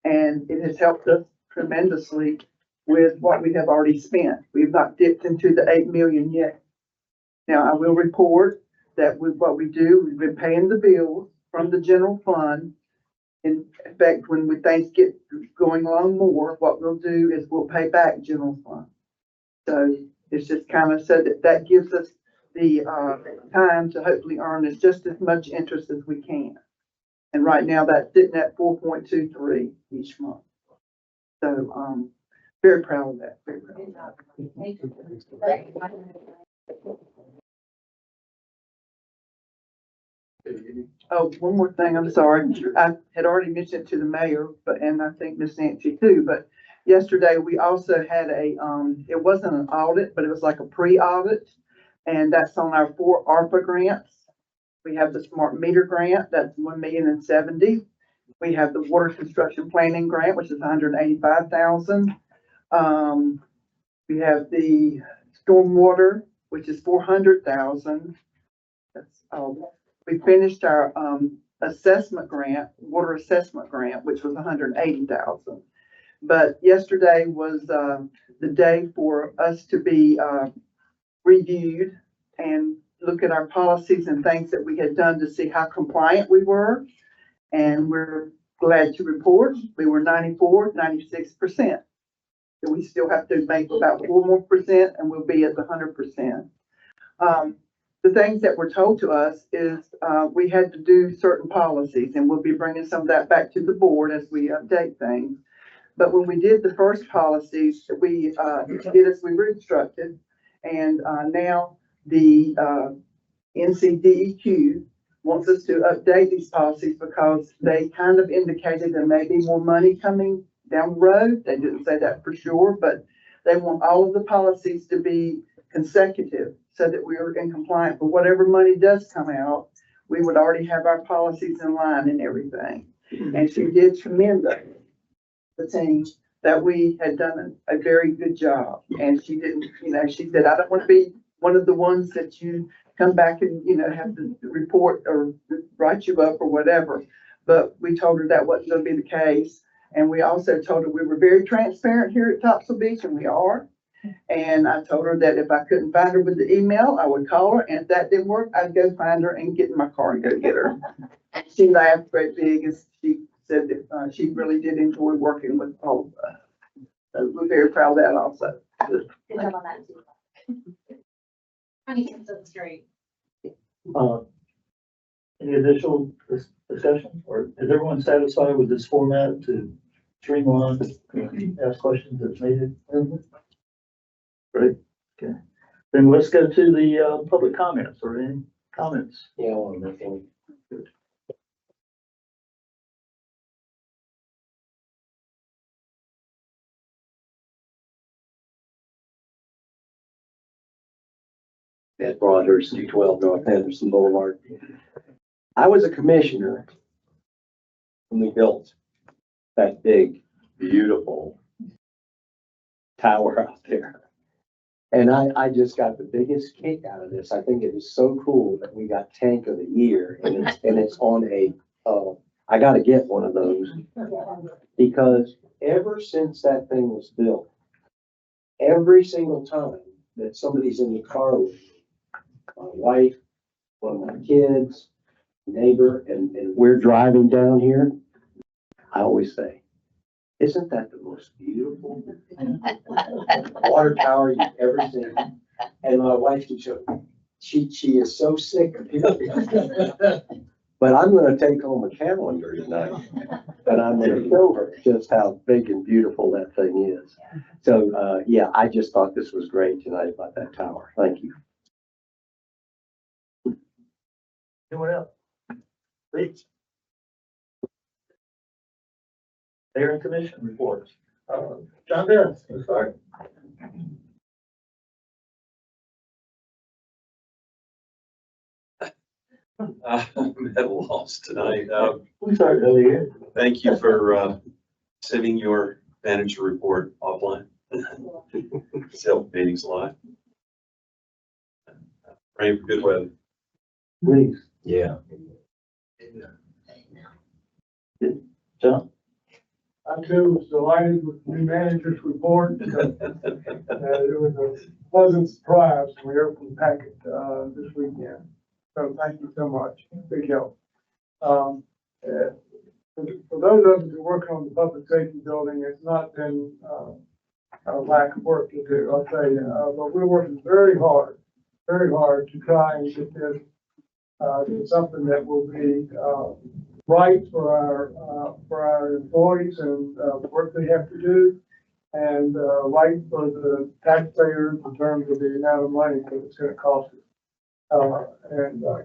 And it has helped us tremendously with what we have already spent. We've not dipped into the 8 million yet. Now, I will report that with what we do, we've been paying the bills from the general fund. In fact, when things get going along more, what we'll do is we'll pay back general fund. So it's just kind of so that gives us the time to hopefully earn just as much interest as we can. And right now that's sitting at 4.23 each month. So very proud of that. Very proud of that. Oh, one more thing, I'm sorry. I had already mentioned it to the mayor, and I think Miss Nancy too, but yesterday we also had it wasn't an audit, but it was like a pre-audit. And that's on our 4 ARPA grants. We have the smart meter grant, that's 1,070,000. We have the water construction planning grant, which is 185,000. We have the stormwater, which is 400,000. That's we finished our assessment grant, water assessment grant, which was 180,000. But yesterday was the day for us to be reviewed and look at our policies and things that we had done to see how compliant we were. And we're glad to report we were 96%. So we still have to make about 4 more percent and we'll be at the 100%. The things that were told to us is we had to do certain policies, and we'll be bringing some of that back to the board as we update things. But when we did the first policies, we did as we were instructed, and now the NCDEQ wants us to update these policies because they kind of indicated there may be more money coming down the road. They didn't say that for sure, but they want all of the policies to be consecutive so that we are in compliance. But whatever money does come out, we would already have our policies in line and everything. And she did commend us, the team, that we had done a very good job. And she didn't, she said, I don't want to be one of the ones that you come back and, have to report or write you up or whatever. But we told her that wasn't going to be the case. And we also told her we were very transparent here at Topsail Beach, and we are. And I told her that if I couldn't find her with the email, I would call her. And if that didn't work, I'd go find her and get in my car and go get her. She laughed great big as she said that she really did enjoy working with all of us. So we're very proud of that also. Good job on that too. That's great. Any additional discussion, or is everyone satisfied with this format to streamline, ask questions as needed? Great, okay. Then let's go to the public comments, or any comments? Yeah, on that one. Good. At Broadhurst, 212 North Henderson Boulevard. I was a commissioner when we built that big, beautiful tower out there. And I just got the biggest kick out of this. I think it is so cool that we got Tank of the Year, and it's on a, I gotta get one of those, because ever since that thing was built, every single time that somebody's in the car with me, my wife, one of my kids, neighbor, and we're driving down here, I always say, isn't that the most beautiful water tower you've ever seen? And my wife keeps saying, she is so sick of it. But I'm gonna take home a calendar tonight, and I'm gonna show her just how big and beautiful that thing is. So, yeah, I just thought this was great tonight about that tower. Thank you. Anyone else? Please. Mayor and commission reports. John Dennis, let's start. I'm at a loss tonight. We started earlier. Thank you for sending your manager report offline. Self meetings live. Praying for good weather. Please, Yeah. John. I too was delighted with the new manager's report. It was a pleasant surprise when we opened the packet, this weekend. So thank you so much. Big help. For those of us who work on the public safety building, it's not been, a lack of work to do, I'll tell you. But we're working very hard to try and get this, to something that will be, right for our employees and, the work they have to do. And, right for the taxpayers in terms of the amount of money that it's gonna cost us.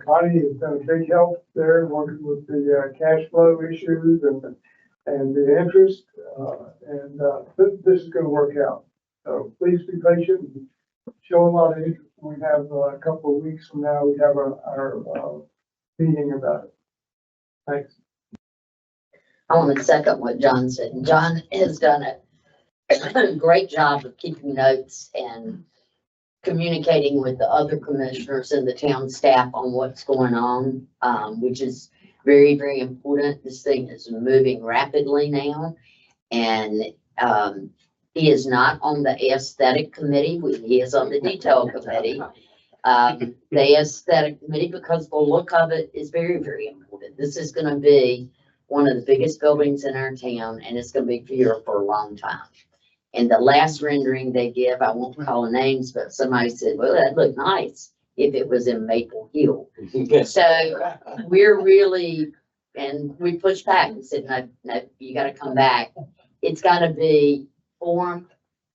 Connie has been a big help there, working with the, cash flow issues and the interest, this is gonna work out. So please be patient and show a lot of interest. We have a couple of weeks from now, we have our meeting about it. Thanks. I want to second what John said. John has done a great job of keeping notes and communicating with the other commissioners and the town staff on what's going on, which is very, very important. This thing is moving rapidly now. And he is not on the aesthetic committee. He is on the detail committee. The aesthetic committee, because the look of it is very, very important. This is going to be one of the biggest buildings in our town, and it's going to be here for a long time. And the last rendering they give, I won't call names, but somebody said, well, that'd look nice if it was in Maple Hill. So we're really, and we pushed back and said, no, you got to come back. It's got to be form,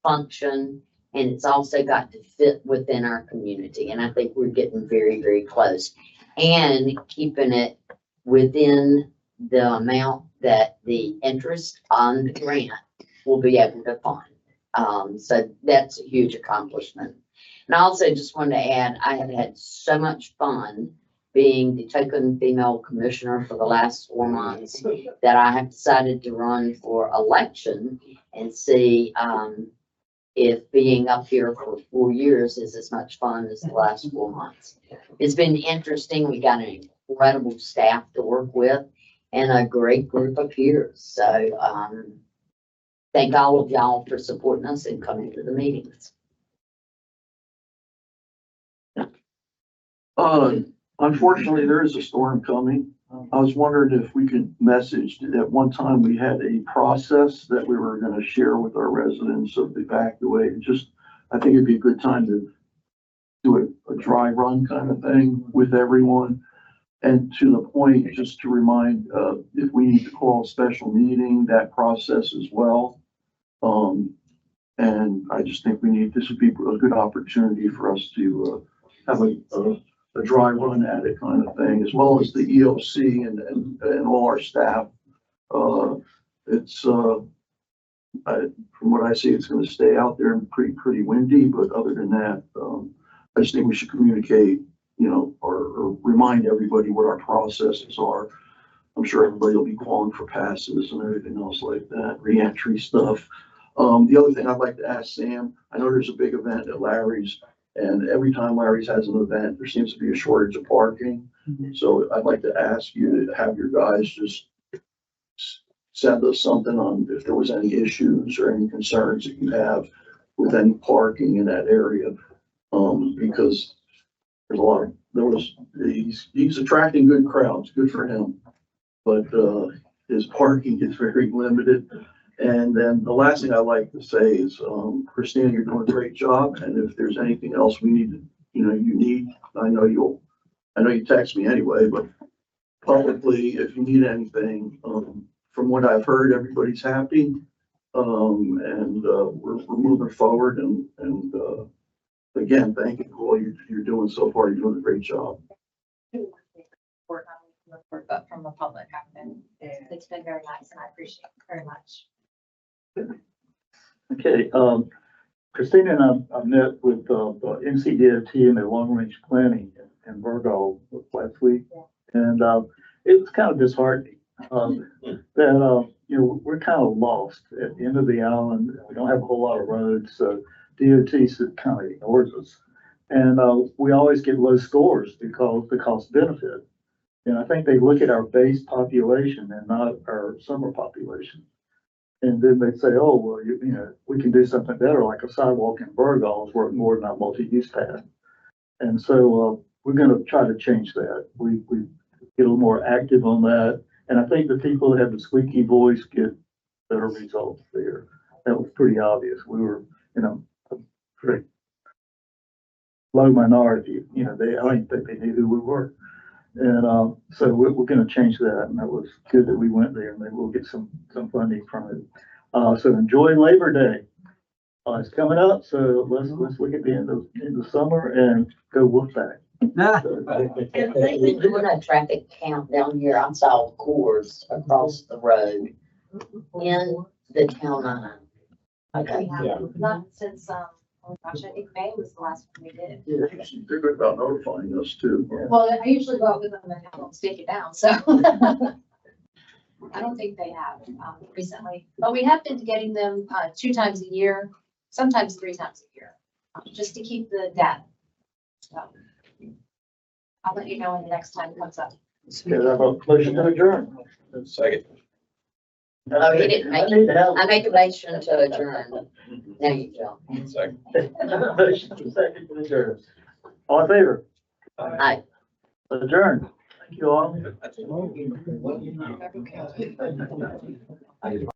function, and it's also got to fit within our community. And I think we're getting very, very close, and keeping it within the amount that the interest on the grant will be able to fund. So that's a huge accomplishment. And I also just want to add, I have had so much fun being the token female commissioner for the last 4 months that I have decided to run for election and see if being up here for 4 years is as much fun as the last 4 months. It's been interesting. We got an incredible staff to work with and a great group of peers. So thank all of y'all for supporting us and coming to the meetings. Unfortunately, there is a storm coming. I was wondering if we could message, at one time we had a process that we were gonna share with our residents of the evacuate. Just, I think it'd be a good time to do a dry run kind of thing with everyone. And to the point, just to remind, if we need to call a special meeting, that process as well. And I just think this would be a good opportunity for us to have a dry run at it kind of thing, as well as the EOC and all our staff. It's from what I see, it's going to stay out there and pretty windy, but other than that, I just think we should communicate, or remind everybody what our processes are. I'm sure everybody will be calling for passes and everything else like that, reentry stuff. The other thing I'd like to ask Sam, I know there's a big event at Larry's, and every time Larry's has an event, there seems to be a shortage of parking. So I'd like to ask you to have your guys just send us something on if there was any issues or any concerns that you have with any parking in that area. Because he's attracting good crowds, good for him. But his parking is very limited. And then the last thing I'd like to say is, Christina, you're doing a great job. And if there's anything else we need to, you need, I know you text me anyway, but publicly, if you need anything, from what I've heard, everybody's happy. And we're moving forward. And again, thank you for all you're doing so far. You're doing a great job. But from the public, it's been very nice, and I appreciate it very much. Okay, Christina and I met with the NCDOT and their long range planning in Virgo last week. And it was kind of disheartening that, we're kind of lost at the end of the island. We don't have a whole lot of roads. So DOT kind of ignores us. And, we always get low scores because the cost benefit. And I think they look at our base population and not our summer population. And then they say, oh, well, you know, we can do something better, like a sidewalk in Burgall is worth more than our multi-use path. And so, we're gonna try to change that. We get a little more active on that. And I think the people that have the squeaky voice get better results there. That was pretty obvious. We were, you know, a pretty low minority, you know, I don't think they knew who we were. And, so we're gonna change that, and that was good that we went there, and maybe we'll get some funding from it. So enjoy Labor Day. It's coming up, so let's look at the end of summer and go Wolfpack. They were doing a traffic count down here. I saw cores across the road in the town line. Okay. Yeah, not since, oh gosh, I think May was the last one we did. Yeah, they're good about notifying us too. Well, I usually go out with them and have them stake it down, so. I don't think they have, recently, but we have been getting them, 2 times a year, sometimes 3 times a year, just to keep the data. So I'll let you know when the next time comes up. Okay, I have a motion to adjourn. Second. Oh, he didn't make it. I make a motion to adjourn. Now you go. Second. Motion to second to adjourn. All in favor? Aye. Adjourn. Thank you all. Okay.